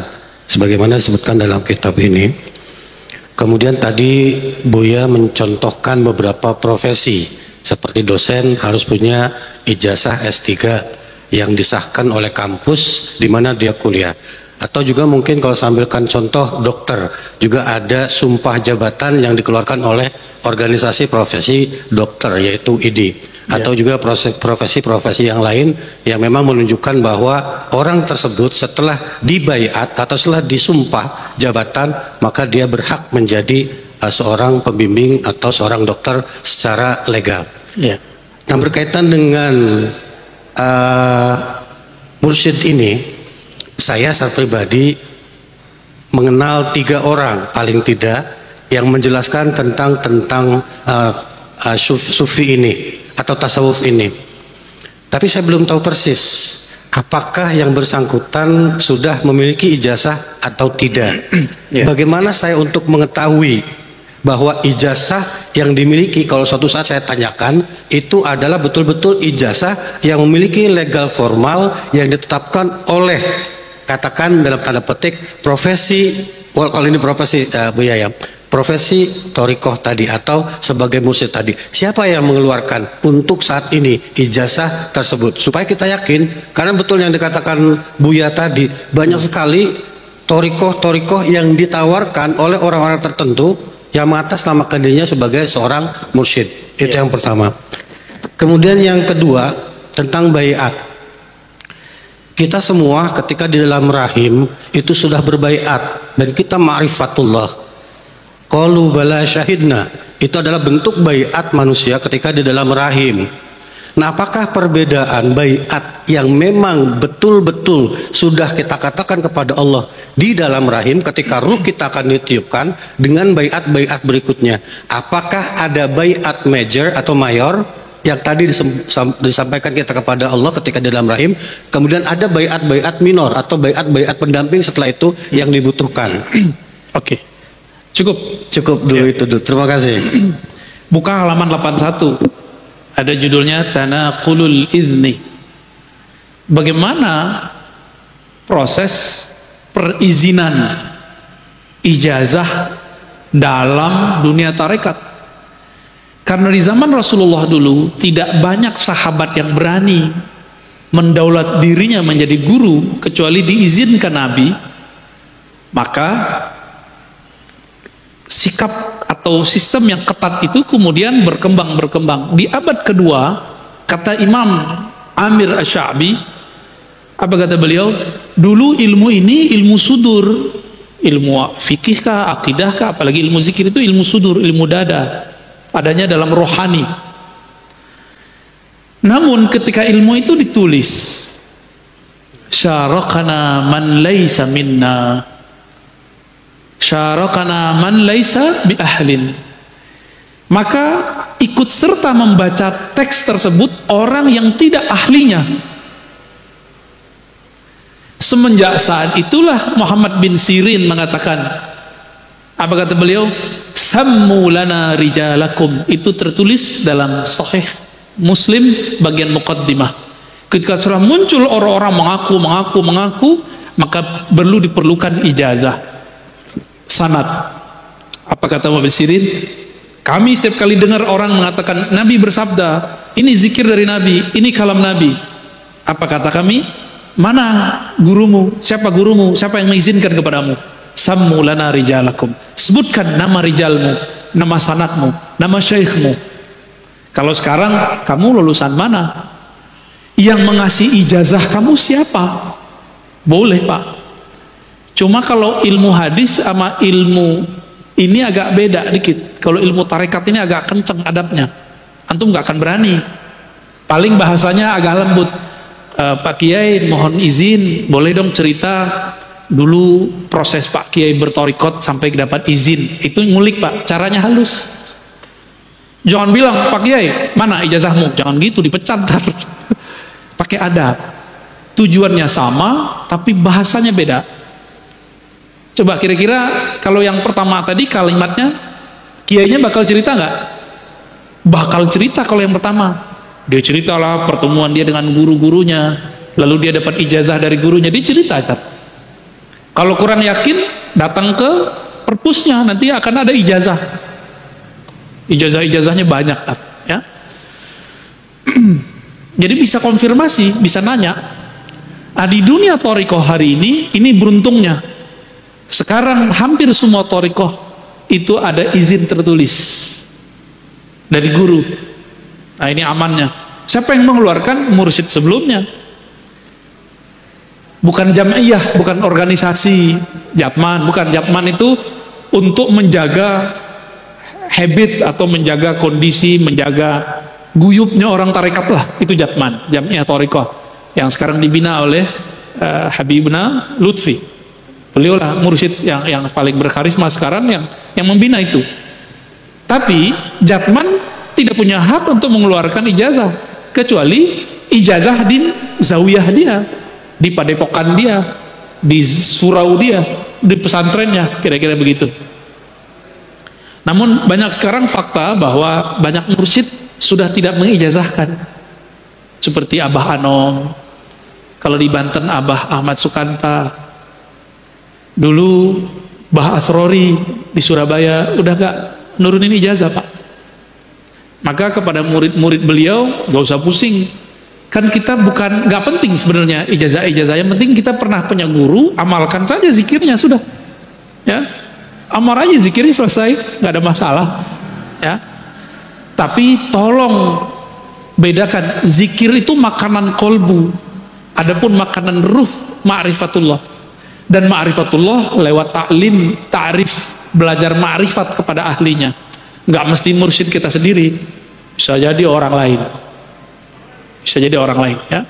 sebagaimana disebutkan dalam kitab ini. Kemudian tadi Buya mencontohkan beberapa profesi seperti dosen harus punya ijazah S3 yang disahkan oleh kampus di mana dia kuliah. Atau juga mungkin kalau sambilkan contoh dokter juga ada sumpah jabatan yang dikeluarkan oleh organisasi profesi dokter yaitu ID. Atau juga profesi-profesi yang lain yang memang menunjukkan bahwa orang tersebut setelah dibaiat atau setelah disumpah jabatan maka dia berhak menjadi seorang pembimbing atau seorang dokter secara legal. Nah, berkaitan dengan mursyid ini, saya secara pribadi mengenal 3 orang paling tidak yang menjelaskan tentang sufi ini atau tasawuf ini. Tapi saya belum tahu persis apakah yang bersangkutan sudah memiliki ijazah atau tidak. Bagaimana saya untuk mengetahui bahwa ijazah yang dimiliki kalau suatu saat saya tanyakan itu adalah betul-betul ijazah yang memiliki legal formal yang ditetapkan oleh, katakan dalam tanda petik, profesi, kalau ini profesi Buya ya, profesi torikoh tadi atau sebagai mursyid tadi. Siapa yang mengeluarkan untuk saat ini ijazah tersebut? Supaya kita yakin, karena betul yang dikatakan Buya tadi, banyak sekali torikoh-torikoh yang ditawarkan oleh orang-orang tertentu yang mengatasnamakan dirinya sebagai seorang mursyid. Itu yang pertama. Kemudian yang kedua tentang baiat. Kita semua ketika di dalam rahim itu sudah berbaiat dan kita ma'rifatullah. Qalu bala syahidna, itu adalah bentuk baiat manusia ketika di dalam rahim. Nah, apakah perbedaan baiat yang memang betul-betul sudah kita katakan kepada Allah di dalam rahim ketika ruh kita akan ditiupkan dengan baiat-baiat berikutnya? Apakah ada baiat major atau mayor yang tadi disampaikan kita kepada Allah ketika di dalam rahim, kemudian ada baiat-baiat minor atau baiat-baiat pendamping setelah itu yang dibutuhkan? Oke. Cukup dulu itu dulu. Terima kasih. Buka halaman 81. Ada judulnya Tanaqulul Izni. Bagaimana proses perizinan ijazah dalam dunia tarekat? Karena di zaman Rasulullah dulu tidak banyak sahabat yang berani mendaulat dirinya menjadi guru kecuali diizinkan Nabi. Maka sikap atau sistem yang ketat itu kemudian berkembang. Di abad kedua, kata Imam Amir Asy-Sya'bi, apa kata beliau? Dulu ilmu ini ilmu sudur, ilmu fikih kah, akidah kah, apalagi ilmu zikir itu ilmu sudur, ilmu dada, adanya dalam rohani. Namun ketika ilmu itu ditulis, syarakana man laysa minna, syarakana man laisa bi ahlin, maka ikut serta membaca teks tersebut orang yang tidak ahlinya. Semenjak saat itulah Muhammad bin Sirin mengatakan, apa kata beliau? Sammu lana rijalakum, itu tertulis dalam Sahih Muslim bagian muqaddimah. Ketika sudah muncul orang-orang mengaku, maka diperlukan ijazah, sanad. Apa kata Muhammad bin Sirin? Kami setiap kali dengar orang mengatakan Nabi bersabda, ini zikir dari Nabi, ini kalam Nabi. Apa kata kami? Mana gurumu? Siapa gurumu? Siapa yang mengizinkan kepadamu? Sammu lana rijalakum. Sebutkan nama rijalmu, nama sanadmu, nama syekhmu. Kalau sekarang kamu lulusan mana? Yang mengasih ijazah kamu siapa? Boleh Pak. Cuma kalau ilmu hadis sama ilmu ini agak beda dikit. Kalau ilmu tarekat ini agak kenceng adabnya. Antum gak akan berani. Paling bahasanya agak lembut. Pak Kiai mohon izin, boleh dong cerita dulu proses Pak Kiai bertorikot sampai dapat izin. Itu ngulik Pak, caranya halus. Jangan bilang, Pak Kiai mana ijazahmu, jangan gitu, dipecat ntar. Pakai adab. Tujuannya sama tapi bahasanya beda. Coba kira-kira kalau yang pertama tadi kalimatnya, kiainya bakal cerita nggak? Bakal cerita. Kalau yang pertama dia ceritalah pertemuan dia dengan guru-gurunya, lalu dia dapat ijazah dari gurunya, dia cerita. Kalau kurang yakin, datang ke perpusnya, nanti akan ada ijazah. Ijazah-ijazahnya banyak, ya. Jadi bisa konfirmasi, bisa nanya. Nah, di dunia thariqah hari ini beruntungnya. Sekarang hampir semua thariqah itu ada izin tertulis dari guru. Nah, ini amannya. Siapa yang mengeluarkan? Mursyid sebelumnya. Bukan jam'iyah, bukan organisasi Jatman, bukan. Jatman itu untuk menjaga habit atau menjaga kondisi, menjaga guyupnya orang tarekat lah. Itu Jatman, Jam'iyah Thariqah yang sekarang dibina oleh Habibna Lutfi. Beliau lah mursyid yang paling berkarisma sekarang yang membina itu. Tapi Jatman tidak punya hak untuk mengeluarkan ijazah kecuali ijazah di zawiyah dia, di padepokan dia, di surau dia, di pesantrennya, kira-kira begitu. Namun banyak sekarang fakta bahwa banyak mursyid sudah tidak mengijazahkan, seperti Abah Anom, kalau di Banten Abah Ahmad Sukanta, dulu Bah Asrori di Surabaya udah gak nurunin ijazah Pak. Maka kepada murid-murid beliau, gak usah pusing, kan kita bukan, gak penting sebenarnya ijazah-ijazah, yang penting kita pernah punya guru, amalkan saja zikirnya, sudah ya, amal aja zikirnya, selesai, gak ada masalah ya. Tapi tolong bedakan, zikir itu makanan kolbu, adapun makanan ruh ma'rifatullah, dan ma'rifatullah lewat taklim, ta'rif, belajar ma'rifat kepada ahlinya. Nggak mesti mursyid kita sendiri, bisa jadi orang lain, bisa jadi orang lain ya.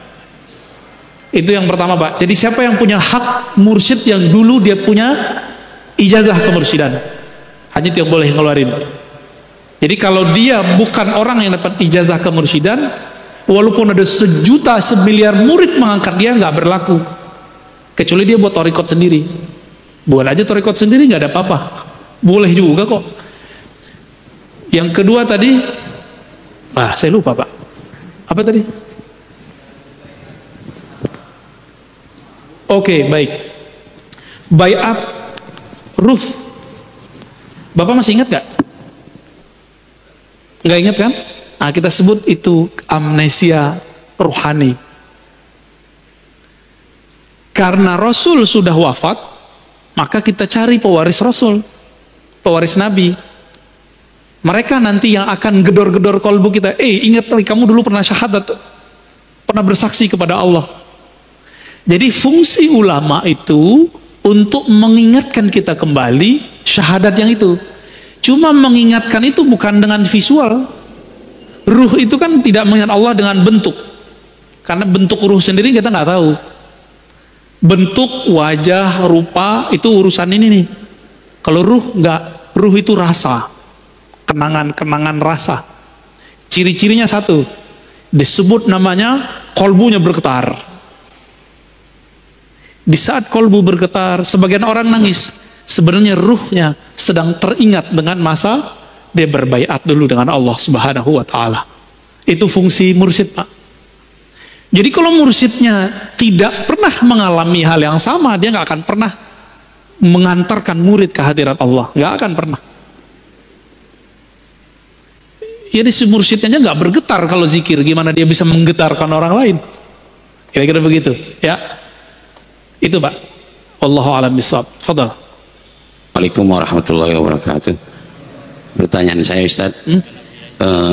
Itu yang pertama Pak. Jadi siapa yang punya hak mursyid yang dulu dia punya ijazah kemursyidaan, hanya itu yang boleh ngeluarin. Jadi kalau dia bukan orang yang dapat ijazah kemursyidaan, walaupun ada 1 juta 1 miliar murid mengangkat dia, nggak berlaku, kecuali dia buat thariqat sendiri. Buat aja thariqat sendiri, nggak ada apa-apa, boleh juga kok. Yang kedua tadi, saya lupa Pak, apa tadi? Oke, baik. Baiat ruh, Bapak masih ingat gak? Nggak ingat kan? Nah, kita sebut itu amnesia ruhani. Karena Rasul sudah wafat, maka kita cari pewaris Rasul, pewaris Nabi. Mereka nanti yang akan gedor-gedor kolbu kita. Ingat kali kamu dulu pernah syahadat, pernah bersaksi kepada Allah. Jadi fungsi ulama itu untuk mengingatkan kita kembali syahadat yang itu. Cuma mengingatkan itu bukan dengan visual. Ruh itu kan tidak mengingat Allah dengan bentuk, karena bentuk ruh sendiri kita nggak tahu. Bentuk, wajah, rupa itu urusan ini nih. Kalau ruh nggak, ruh itu rasa, kenangan-kenangan rasa. Ciri-cirinya satu, disebut namanya kolbunya bergetar. Di saat kolbu bergetar, sebagian orang nangis, sebenarnya ruhnya sedang teringat dengan masa dia berbaiat dulu dengan Allah Subhanahu wa ta'ala. Itu fungsi mursyid Pak. Jadi kalau mursyidnya tidak pernah mengalami hal yang sama, dia nggak akan pernah mengantarkan murid ke hadirat Allah, nggak akan pernah. Jadi si mursyidnya nggak bergetar kalau zikir, gimana dia bisa menggetarkan orang lain? Kira-kira begitu, ya. Itu Pak. Wallahu a'lam bishawab. Fadhal. Waalaikumsalam warahmatullahi wabarakatuh. Pertanyaan saya Ustaz,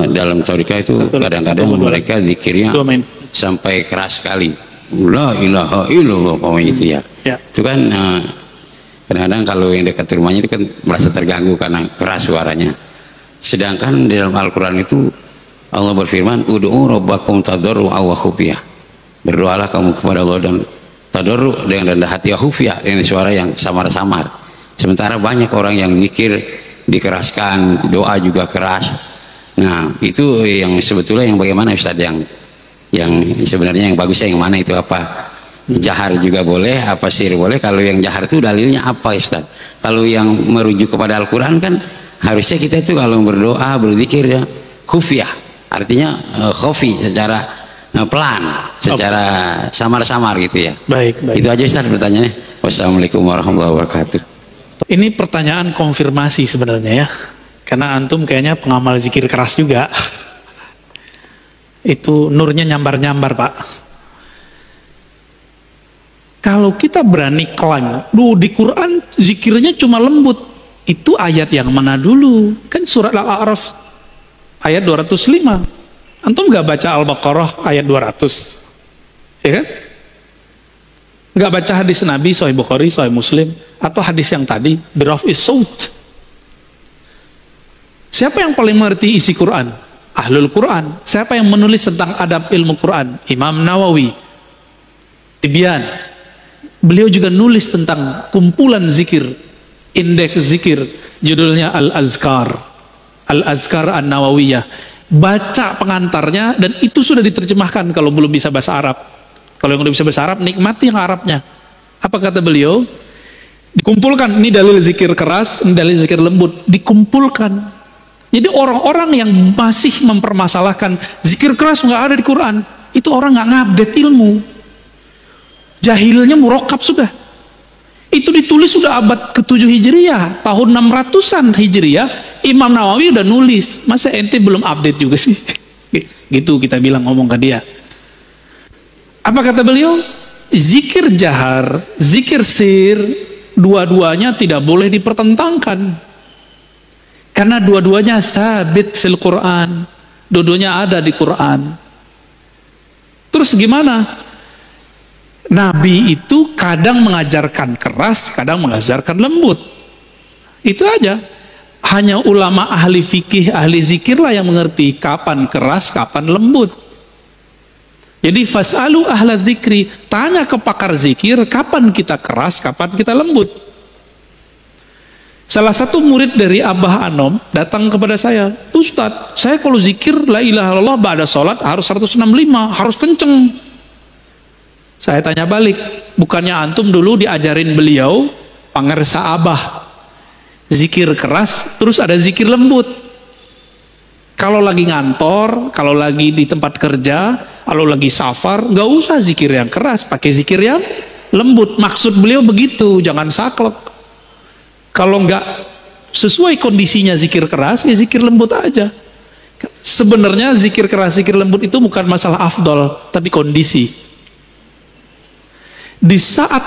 dalam thariqah itu kadang-kadang mereka zikirnya sampai keras sekali, la ilaha illallah, itu ya. Itu kan kadang-kadang kalau yang dekat rumahnya itu kan merasa terganggu karena keras suaranya. Sedangkan di dalam Al-Quran itu Allah berfirman, ud'u rabbakum tadarru'an wa khufyah. berdoalah kamu kepada Allah dan tadarru dengan rendah hati, khufya dengan suara yang samar-samar. Sementara banyak orang yang zikir dikeraskan, doa juga keras. Nah, itu yang sebetulnya yang bagaimana Ustaz, yang sebenarnya yang bagusnya yang mana itu, apa jahar juga boleh, apa sir boleh? Kalau yang jahar itu dalilnya apa Ustaz? Kalau yang merujuk kepada Al-Quran kan harusnya kita itu kalau berdoa berzikir ya khufyah, artinya khafi secara pelan, secara samar-samar gitu ya. Baik. Itu aja Ustaz pertanyaannya. Wassalamualaikum warahmatullahi wabarakatuh. Ini pertanyaan konfirmasi sebenarnya ya, karena antum kayaknya pengamal zikir keras juga. Itu nurnya nyambar-nyambar Pak. Kalau kita berani klaim, di Quran zikirnya cuma lembut, itu ayat yang mana dulu? Kan surat Al-A'raf ayat 205. Antum gak baca Al-Baqarah ayat 200, ya kan? Gak baca hadis Nabi Sahih Bukhari, Sahih Muslim, atau hadis yang tadi biraf'is saut. Siapa yang paling mengerti isi Quran? Ahlul Quran. Siapa yang menulis tentang adab ilmu Quran? Imam Nawawi, Tibyan. Beliau juga nulis tentang kumpulan zikir, indeks zikir, judulnya Al-Azkar, Al-Azkar An-Nawawiyah. Baca pengantarnya, dan itu sudah diterjemahkan kalau belum bisa bahasa Arab. Kalau yang udah bisa bahasa Arab, nikmati yang Arabnya. Apa kata beliau? Dikumpulkan, ini dalil zikir keras, ini dalil zikir lembut, dikumpulkan. Jadi orang-orang yang masih mempermasalahkan zikir keras nggak ada di Quran, itu orang nggak ngupdate ilmu. Jahilnya murokab sudah. Itu ditulis sudah abad ke-7 Hijriah, tahun 600-an Hijriah, Imam Nawawi udah nulis. Masa ente belum update juga sih? Gitu kita bilang, ngomong ke dia. Apa kata beliau? Zikir jahar, zikir sir, dua-duanya tidak boleh dipertentangkan. Karena dua-duanya sabit fil Quran. Dua-duanya ada di Quran. Terus gimana? Nabi itu kadang mengajarkan keras, kadang mengajarkan lembut. Itu aja. Hanya ulama ahli fikih, ahli zikir lah yang mengerti kapan keras, kapan lembut. Jadi fas'alu ahla dzikri, tanya ke pakar zikir, kapan kita keras, kapan kita lembut. Salah satu murid dari Abah Anom datang kepada saya, Ustadz, saya kalau zikir la ilaha illallah ba'da sholat harus 165, harus kenceng. Saya tanya balik, bukannya antum dulu diajarin beliau pangersa Abah zikir keras, terus ada zikir lembut. Kalau lagi ngantor, kalau lagi di tempat kerja, kalau lagi safar, nggak usah zikir yang keras, pakai zikir yang lembut. Maksud beliau begitu, jangan saklek. Kalau nggak sesuai kondisinya zikir keras, ya zikir lembut aja. Sebenarnya zikir keras, zikir lembut itu bukan masalah afdol, tapi kondisi. Di saat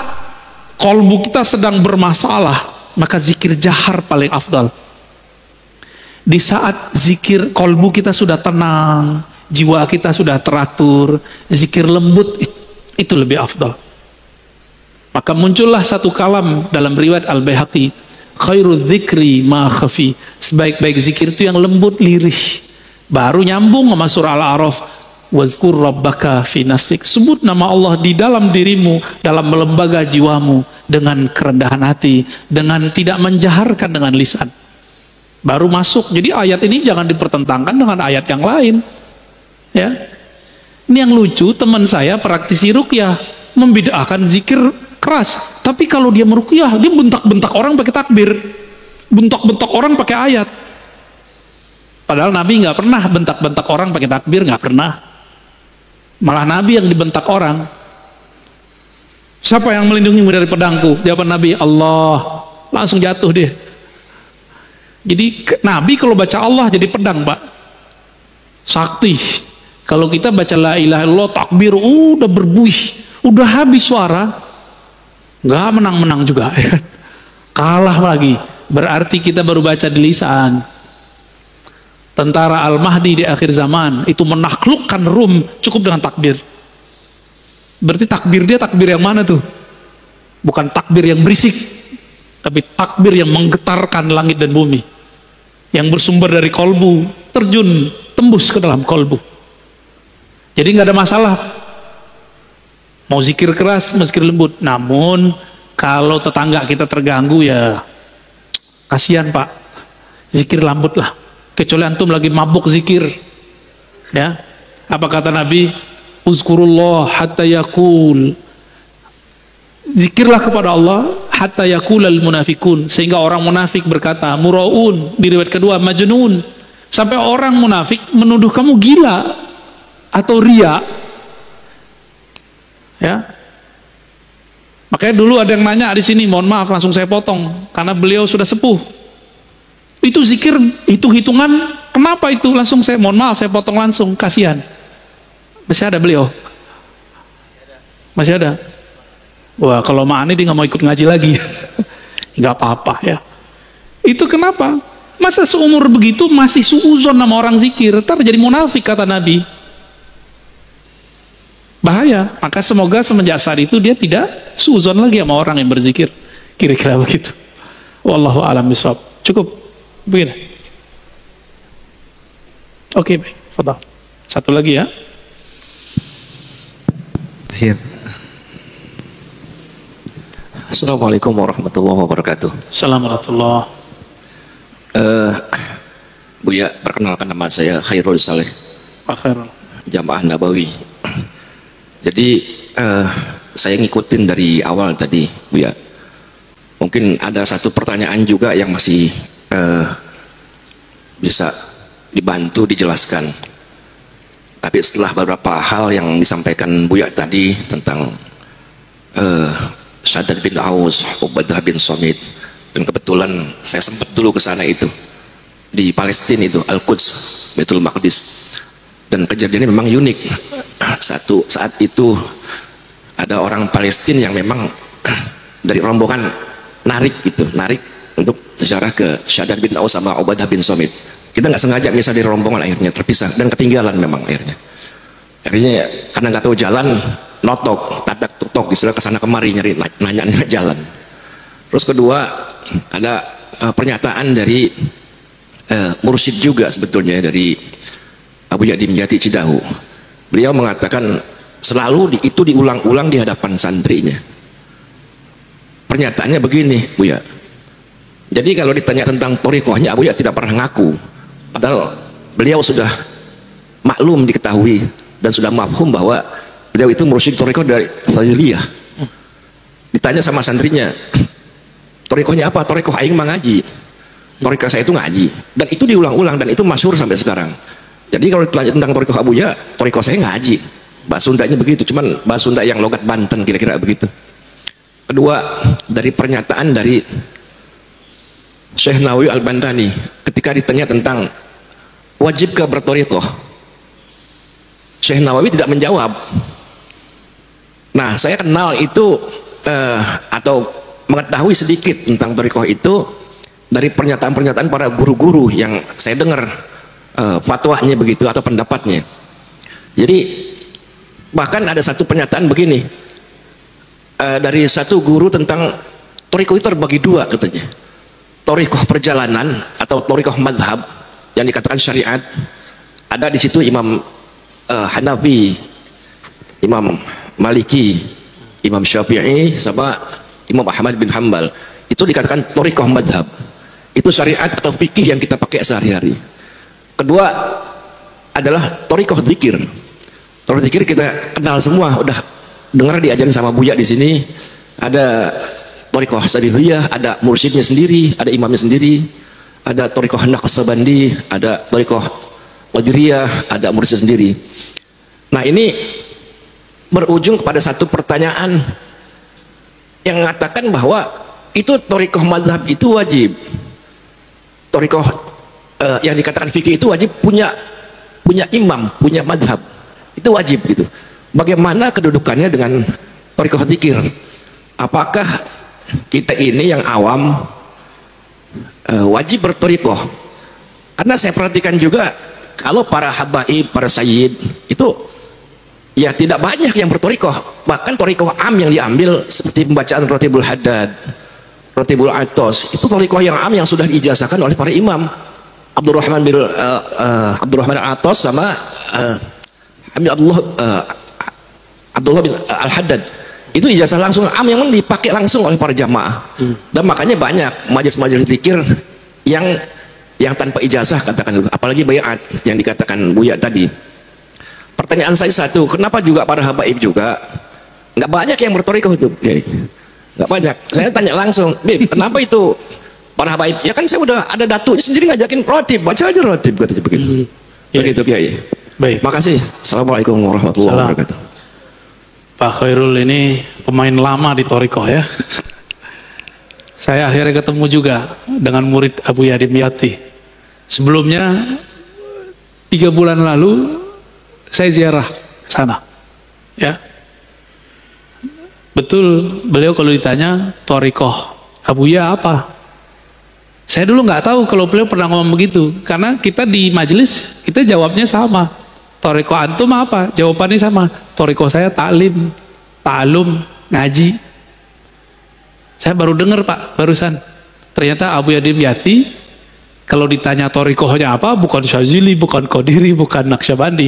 kolbu kita sedang bermasalah, maka zikir jahar paling afdal. Di saat zikir kolbu kita sudah tenang, jiwa kita sudah teratur, zikir lembut itu lebih afdal. Maka muncullah satu kalam dalam riwayat Al-Baihaqi, khairu dzikri ma khafi, sebaik-baik zikir itu yang lembut lirih. Baru nyambung sama surah Al-A'raf, wazkur rabbaka fi nafsik, sebut nama Allah di dalam dirimu, dalam lembaga jiwamu, dengan kerendahan hati, dengan tidak menjaharkan dengan lisan. Baru masuk. Jadi ayat ini jangan dipertentangkan dengan ayat yang lain, ya. Ini yang lucu, teman saya praktisi ruqyah membid'ahkan zikir keras, tapi kalau dia meruqyah dia bentak-bentak orang pakai takbir, bentak-bentak orang pakai ayat. Padahal Nabi nggak pernah bentak-bentak orang pakai takbir, nggak pernah. Malah Nabi yang dibentak orang. Siapa yang melindungimu dari pedangku? Jawaban Nabi, Allah. Langsung jatuh dia. Jadi Nabi kalau baca Allah jadi pedang, Pak. Sakti. Kalau kita baca la ilaha illallah takbir, udah berbuih, udah habis suara, nggak menang-menang juga, ya. Kalah lagi. Berarti kita baru baca di lisan. Tentara Al-Mahdi di akhir zaman itu menaklukkan Rum cukup dengan takbir. Berarti takbir dia takbir yang mana tuh? Bukan takbir yang berisik, tapi takbir yang menggetarkan langit dan bumi, yang bersumber dari kolbu, terjun tembus ke dalam kolbu. Jadi nggak ada masalah Mau zikir keras, mau zikir lembut. Namun kalau tetangga kita terganggu ya kasihan Pak. Zikir lembut lah. Kecuali antum lagi mabuk zikir. Ya. Apa kata Nabi? Uzkurullah hatta yakul. Zikirlah kepada Allah hatta yakulal munafikun, sehingga orang munafik berkata muraun, di riwayat kedua majnun, sampai orang munafik menuduh kamu gila atau ria. Ya. Makanya dulu ada yang nanya di sini, mohon maaf langsung saya potong karena beliau sudah sepuh. Itu zikir, itu hitungan, kenapa itu? Langsung saya mohon maaf saya potong langsung, kasihan. Masih ada beliau? Masih ada? Wah, kalau Ma'ani dia nggak mau ikut ngaji lagi. Nggak apa-apa ya. Itu kenapa? Masa seumur begitu masih suuzon sama orang zikir, ntar jadi munafik kata Nabi. Bahaya. Maka semoga semenjak saat itu dia tidak suuzon lagi sama orang yang berzikir. Kira-kira begitu. Wallahu a'lam bishawab. Cukup. Begini. Oke, baik. Fadhal. Satu lagi ya. Iya. Assalamualaikum warahmatullahi wabarakatuh. Assalamualaikum warahmatullahi. Buya, perkenalkan nama saya Khairul Saleh, Pak Khairul. Jamaah Nabawi. Jadi saya ngikutin dari awal tadi, Buya. Mungkin ada satu pertanyaan juga yang masih bisa dibantu dijelaskan. Tapi setelah beberapa hal yang disampaikan Buya tadi tentang Shaddad bin Aus, Ubadah bin Somit, dan kebetulan saya sempat dulu ke sana itu di Palestina itu Al-Quds, Baitul Maqdis, dan kejadiannya memang unik. Satu saat itu ada orang Palestina yang memang dari rombongan narik untuk ziarah ke Shaddad bin Aus sama Ubadah bin Somit. Kita nggak sengaja misal dari rombongan, akhirnya terpisah dan ketinggalan memang akhirnya karena nggak tahu jalan, notok, tatak tutok, istilah kesana kemari nyari nanya jalan. Terus kedua ada pernyataan dari mursyid juga sebetulnya dari Abu Yadim Yati Cidahu. Beliau mengatakan selalu itu diulang-ulang di hadapan santrinya. Pernyataannya begini, Buya. Jadi kalau ditanya tentang thariqahnya, Abu Ya tidak pernah ngaku. Padahal beliau sudah maklum diketahui dan sudah mafhum bahwa beliau itu mursyid thariqah dari Fadiliyah. Ditanya sama santrinya, thariqahnya apa? Thariqah aing mah ngaji. Thariqah saya itu ngaji. Dan itu diulang-ulang dan itu masyhur sampai sekarang. Jadi kalau ditanya tentang thariqah Abu Ya, thariqah saya ngaji. Bahasa Sundanya begitu, cuman bahasa Sunda yang logat Banten kira-kira begitu. Kedua, dari pernyataan dari Syekh Nawawi Al-Bantani ketika ditanya tentang wajibkah berthariqah, Syekh Nawawi tidak menjawab. Nah, saya kenal itu atau mengetahui sedikit tentang thariqah itu dari pernyataan-pernyataan para guru-guru yang saya dengar fatwanya begitu atau pendapatnya. Jadi bahkan ada satu pernyataan begini dari satu guru tentang thariqah itu terbagi dua katanya. Thariqah perjalanan atau thariqah madhab yang dikatakan syariat, ada di situ Imam Hanafi, Imam Maliki, Imam Syafi'i sama Imam Ahmad bin Hanbal. Itu dikatakan thariqah madhab. Itu syariat atau fikih yang kita pakai sehari-hari. Kedua adalah thariqah dzikir. Thariqah dzikir kita kenal semua, udah dengar diajarin sama Buya di sini. Ada thariqah Sadiliyah, ada mursyidnya sendiri, ada imamnya sendiri, ada thariqah Naqsabandi, ada thariqah Qadiriyah, ada mursyid sendiri. Nah, ini berujung kepada satu pertanyaan yang mengatakan bahwa itu thariqah madhab itu wajib. Thariqah yang dikatakan fikih itu wajib punya imam, punya madhab. Itu wajib gitu. Bagaimana kedudukannya dengan thariqah dzikir? Apakah kita ini yang awam wajib berthariqah? Karena saya perhatikan juga kalau para habaib, para sayyid itu ya tidak banyak yang berthariqah. Bahkan thariqah am yang diambil seperti pembacaan Ratibul Haddad, Ratibul Atos, itu thariqah yang am yang sudah diijazahkan oleh para imam. Abdurrahman bin Abdullah bin Al-Haddad. Itu ijazah langsung am yang dipakai langsung oleh para jamaah. Dan makanya banyak majelis-majelis zikir yang tanpa ijazah, katakan, apalagi bayat yang dikatakan Buya tadi. Pertanyaan saya satu, kenapa juga para habaib juga nggak banyak yang bertorikoh itu? Nggak banyak. Saya tanya langsung, Bib, kenapa itu para habaib? Ya kan saya udah ada datunya sendiri ngajakin rotib, baca aja rotib, katanya begitu. Begitu Kiai. Baik. Makasih. Assalamualaikum warahmatullahi wabarakatuh. Pak Khairul ini pemain lama di Thorikoh ya. Saya akhirnya ketemu juga dengan murid Abu Yadim Yati. Sebelumnya 3 bulan lalu saya ziarah ke sana. Ya. Betul, beliau kalau ditanya Thorikoh Abuya apa? Saya dulu nggak tahu kalau beliau pernah ngomong begitu, karena kita di majelis kita jawabnya sama. Thorikoh antum apa? Jawabannya sama. Thorikoh saya taklim, ta'alum, ngaji. Saya baru dengar Pak, barusan. Ternyata Abu Yadim Yati, kalau ditanya thorikohnya apa, bukan Syazili, bukan Qadiri, bukan Naqsyabandi.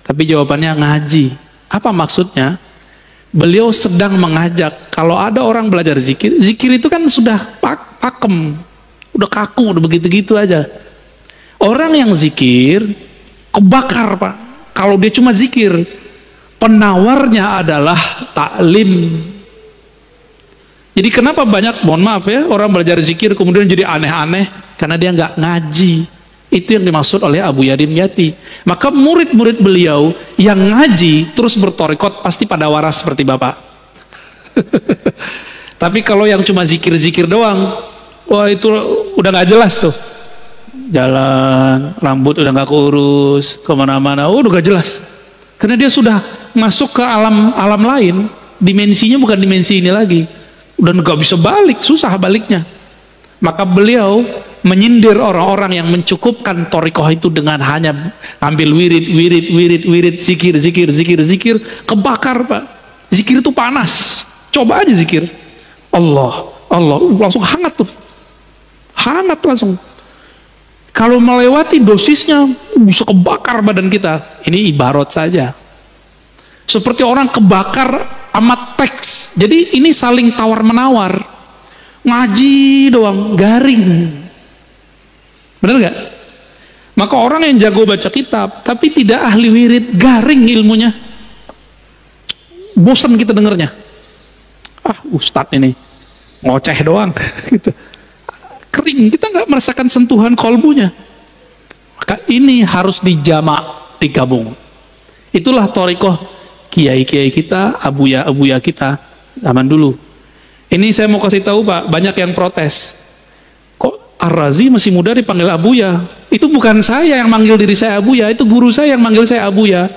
Tapi jawabannya ngaji. Apa maksudnya? Beliau sedang mengajak, kalau ada orang belajar zikir, zikir itu kan sudah pakem, udah kaku, udah begitu-gitu aja. Orang yang zikir, kebakar Pak. Kalau dia cuma zikir, penawarnya adalah taklim. Jadi kenapa banyak, mohon maaf ya, orang belajar zikir kemudian jadi aneh-aneh karena dia nggak ngaji. Itu yang dimaksud oleh Abu Yadim Yati. Maka murid-murid beliau yang ngaji terus bertorikot pasti pada waras seperti Bapak. Tapi kalau yang cuma zikir-zikir doang, wah itu udah nggak jelas tuh. Jalan, rambut udah nggak kurus, kemana-mana, udah gak jelas. Karena dia sudah masuk ke alam lain, dimensinya bukan dimensi ini lagi, udah nggak bisa balik, susah baliknya. Maka beliau menyindir orang-orang yang mencukupkan thorikoh itu dengan hanya ambil wirid, zikir, kebakar Pak. Zikir itu panas, coba aja zikir, Allah, langsung hangat tuh, hangat langsung. Kalau melewati dosisnya bisa kebakar badan kita. Ini ibarat saja. Seperti orang kebakar amat teks. Jadi ini saling tawar menawar. Ngaji doang, garing. Benar gak? Maka orang yang jago baca kitab tapi tidak ahli wirid, garing ilmunya. Bosan kita dengernya. Ah, ustadz ini ngoceh doang gitu. Kering, kita nggak merasakan sentuhan kolbunya. Maka ini harus dijamak, digabung. Itulah thorikoh kiai-kiai kita, abuya kita zaman dulu. Ini saya mau kasih tahu Pak, banyak yang protes. Kok Ar-Razi masih muda dipanggil abuya? Itu bukan saya yang manggil diri saya abuya, itu guru saya yang manggil saya abuya.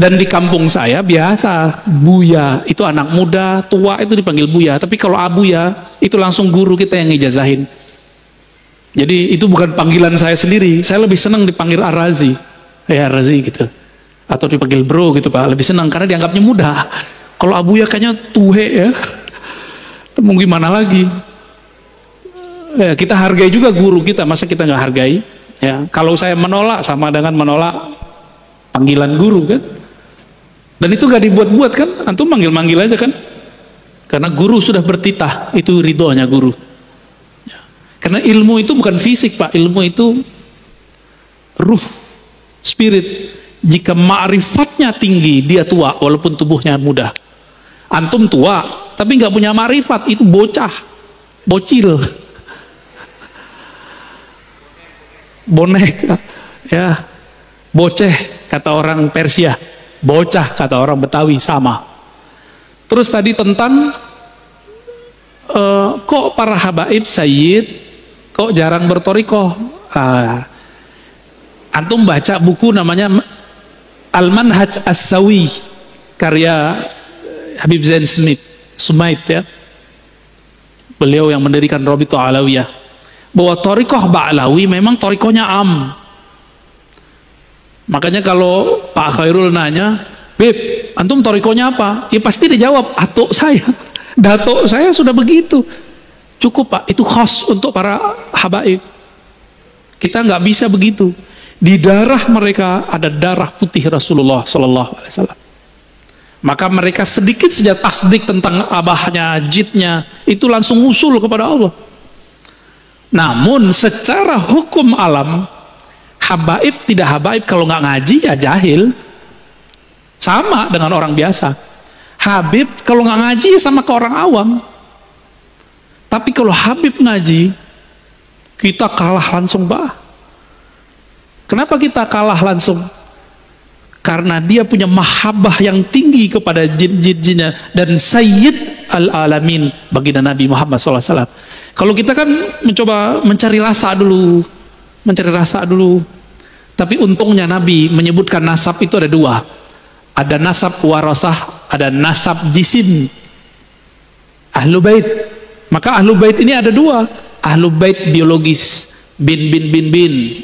Dan di kampung saya biasa buya, itu anak muda, tua itu dipanggil buya. Tapi kalau abuya, itu langsung guru kita yang ngijazahin. Jadi itu bukan panggilan saya sendiri. Saya lebih senang dipanggil Ar-Razi. Ya Ar-Razi gitu. Atau dipanggil bro gitu Pak. Lebih senang karena dianggapnya muda. Kalau abuya kayaknya tuhe ya. Mau gimana lagi? Ya, kita hargai juga guru kita. Masa kita nggak hargai? Ya, kalau saya menolak sama dengan menolak panggilan guru kan. Dan itu gak dibuat-buat kan, antum manggil-manggil aja kan, karena guru sudah bertitah, itu ridhonya guru. Karena ilmu itu bukan fisik Pak, ilmu itu ruh, spirit. Jika ma'rifatnya tinggi, dia tua walaupun tubuhnya muda. Antum tua tapi nggak punya ma'rifat, itu bocah, bocil, boneka, ya, boceh kata orang Persia. Bocah kata orang Betawi, sama. Terus tadi tentang kok para habaib sayyid kok jarang bertorikoh. Antum baca buku namanya Al-Manhaj As-Sawi karya Habib Zain Smith ya. Beliau yang mendirikan Rabithah Alawiyah. Bahwa torikoh Ba'alawi memang torikohnya am. Makanya kalau Pak Khairul nanya, Beb, antum torikonya apa? Ya pasti dijawab, atuk saya, datuk saya sudah begitu. Cukup Pak, itu khas untuk para habaib. Kita nggak bisa begitu. Di darah mereka ada darah putih Rasulullah Sallallahu Alaihi Wasallam. Maka mereka sedikit saja tasdik tentang abahnya, jidnya, itu langsung usul kepada Allah. Namun secara hukum alam, habaib tidak habaib kalau nggak ngaji ya jahil. Sama dengan orang biasa. Habib kalau nggak ngaji ya sama ke orang awam. Tapi kalau Habib ngaji, kita kalah langsung, Pak. Kenapa kita kalah langsung? Karena dia punya mahabbah yang tinggi kepada jin-jinnya dan Sayyid al-alamin baginda Nabi Muhammad SAW. Kalau kita kan mencoba mencari rasa dulu, tapi untungnya Nabi menyebutkan nasab itu ada dua. Ada nasab warasah, ada nasab jisim. Ahlu bait. Maka ahlu bait ini ada dua. Ahlu bait biologis, bin,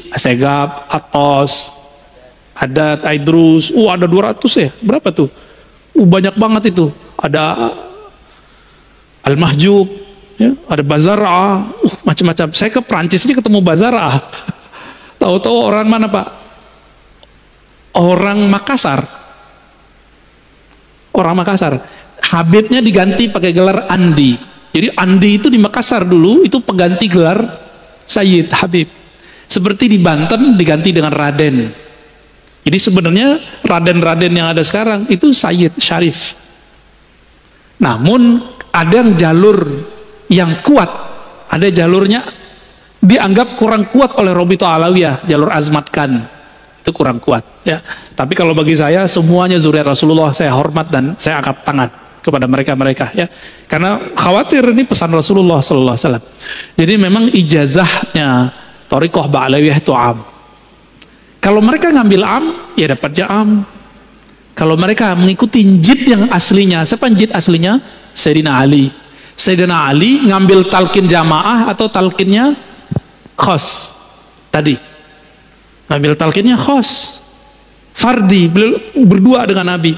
Asegab, Atos, Haddad, Aidrus, ada 200 ya, berapa tuh? Banyak banget itu. Ada Al-Mahjub, ya, ada Bazara, macam-macam. Saya ke Prancis ini ketemu Bazara. Tahu-tahu orang mana, Pak? Orang Makassar. Habibnya diganti pakai gelar Andi. Jadi Andi itu di Makassar dulu, itu pengganti gelar Sayyid Habib. Seperti di Banten diganti dengan Raden. Jadi sebenarnya Raden-Raden yang ada sekarang itu Sayyid Syarif. Namun ada yang jalur yang kuat, ada jalurnya dianggap kurang kuat oleh Robito Alawiyah, jalur Azmat Khan itu kurang kuat ya. Tapi kalau bagi saya semuanya zuriat Rasulullah, saya hormat dan saya angkat tangan kepada mereka ya, karena khawatir ini pesan Rasulullah SAW. Jadi memang ijazahnya Thariqah Ba'alawiyah itu am. Kalau mereka ngambil am, ya dapatnya am. Kalau mereka mengikuti jid yang aslinya, siapa jid aslinya? Sayyidina Ali. Sayyidina Ali ngambil talqin jamaah atau talqinnya khos tadi? Ngambil talqinnya khos, fardi, berdua dengan Nabi.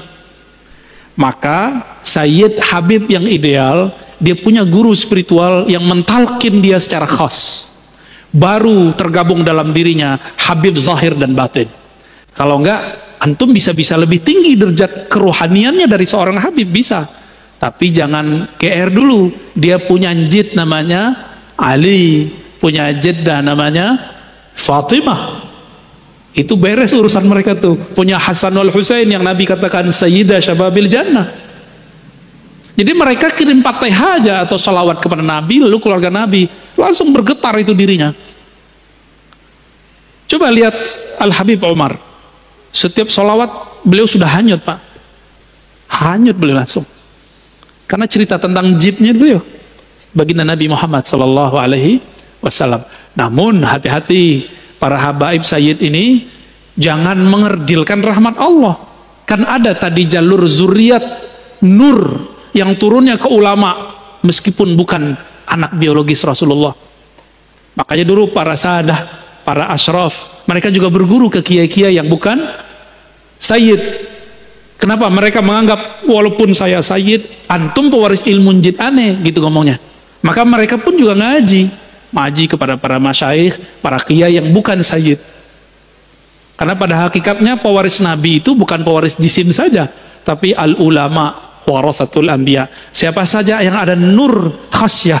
Maka Sayyid Habib yang ideal, dia punya guru spiritual yang mentalkin dia secara khas, baru tergabung dalam dirinya Habib zahir dan batin. Kalau enggak, antum bisa lebih tinggi derajat kerohaniannya dari seorang Habib, bisa. Tapi jangan GR dulu. Dia punya jid namanya Ali, punya jiddah namanya Fatimah. Itu beres urusan mereka tuh. Punya Hasan wal Husain yang Nabi katakan Sayyidah Syababil Jannah. Jadi mereka kirim Fatihah aja atau salawat kepada Nabi, lalu keluarga Nabi langsung bergetar itu dirinya. Coba lihat Al-Habib Umar. Setiap salawat beliau sudah hanyut, Pak. Hanyut beliau langsung. Karena cerita tentang jidnya beliau, baginda Nabi Muhammad SAW. Namun hati-hati, para habaib Sayyid ini jangan mengerdilkan rahmat Allah. Kan ada tadi jalur zuriat nur yang turunnya ke ulama meskipun bukan anak biologis Rasulullah. Makanya dulu para sahadah, para asyraf, mereka juga berguru ke kiai-kiai yang bukan Sayyid. Kenapa? Mereka menganggap walaupun saya Sayyid, antum pewaris ilmu jid aneh, gitu ngomongnya. Maka mereka pun juga ngaji kepada para masyaikh, para kiai yang bukan Sayyid. Karena pada hakikatnya pewaris Nabi itu bukan pewaris jisim saja, tapi al-ulama warasatul anbiya. Siapa saja yang ada nur khasyah,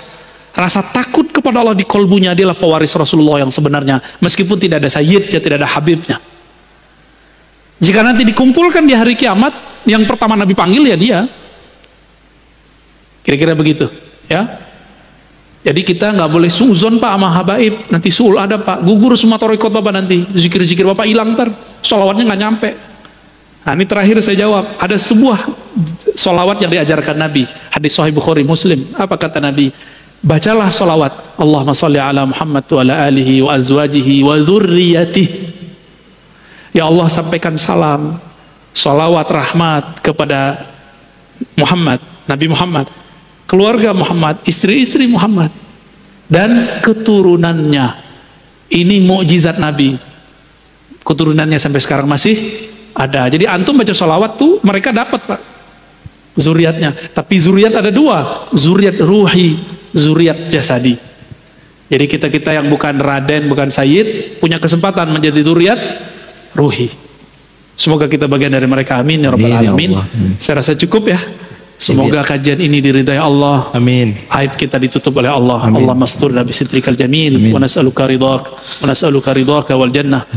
rasa takut kepada Allah di kolbunya, adalah pewaris Rasulullah yang sebenarnya, meskipun tidak ada Sayyidnya, tidak ada Habibnya. Jika nanti dikumpulkan di hari kiamat, yang pertama Nabi panggil ya dia. Kira-kira begitu ya. Jadi kita nggak boleh suzon, Pak, sama habaib. Nanti suul ada, Pak, gugur semua torikot Bapak nanti. Zikir-zikir Bapak hilang ntar, sholawatnya nggak nyampe. Nah ini terakhir saya jawab. Ada sebuah sholawat yang diajarkan Nabi, hadis Sahih Bukhari Muslim. Apa kata Nabi? Bacalah sholawat Allahumma sholli ala Muhammad wa ala alihi wa azwajihi wa dzurriyyatihi. Ya Allah, sampaikan salam, sholawat rahmat kepada Muhammad, Nabi Muhammad, keluarga Muhammad, istri-istri Muhammad, dan keturunannya. Ini mukjizat Nabi. Keturunannya sampai sekarang masih ada. Jadi antum baca sholawat tuh mereka dapat, Pak, zuriatnya. Tapi zuriat ada dua, zuriat ruhi, zuriat jasadi. Jadi kita yang bukan Raden, bukan Sayyid, punya kesempatan menjadi zuriat ruhi. Semoga kita bagian dari mereka, amin ya rabbal alamin. Saya rasa cukup ya. Semoga kajian ini diridai Allah. Amin. Aib kita ditutup oleh Allah. Amin. Allah masturna bisitrikal jamil. Wa nas'aluka ridhak. Wa nas'aluka ridhaka wal jannah.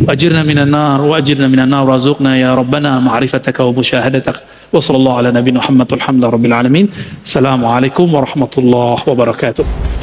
Wa ajirna minan nar. Wa ajirna minan nar. Warzuqna ya Rabbana ma'rifataka wa musyahadatak. Wa sallallahu ala nabi Muhammad walhamdulillah rabbil alamin. Assalamualaikum warahmatullahi wabarakatuh.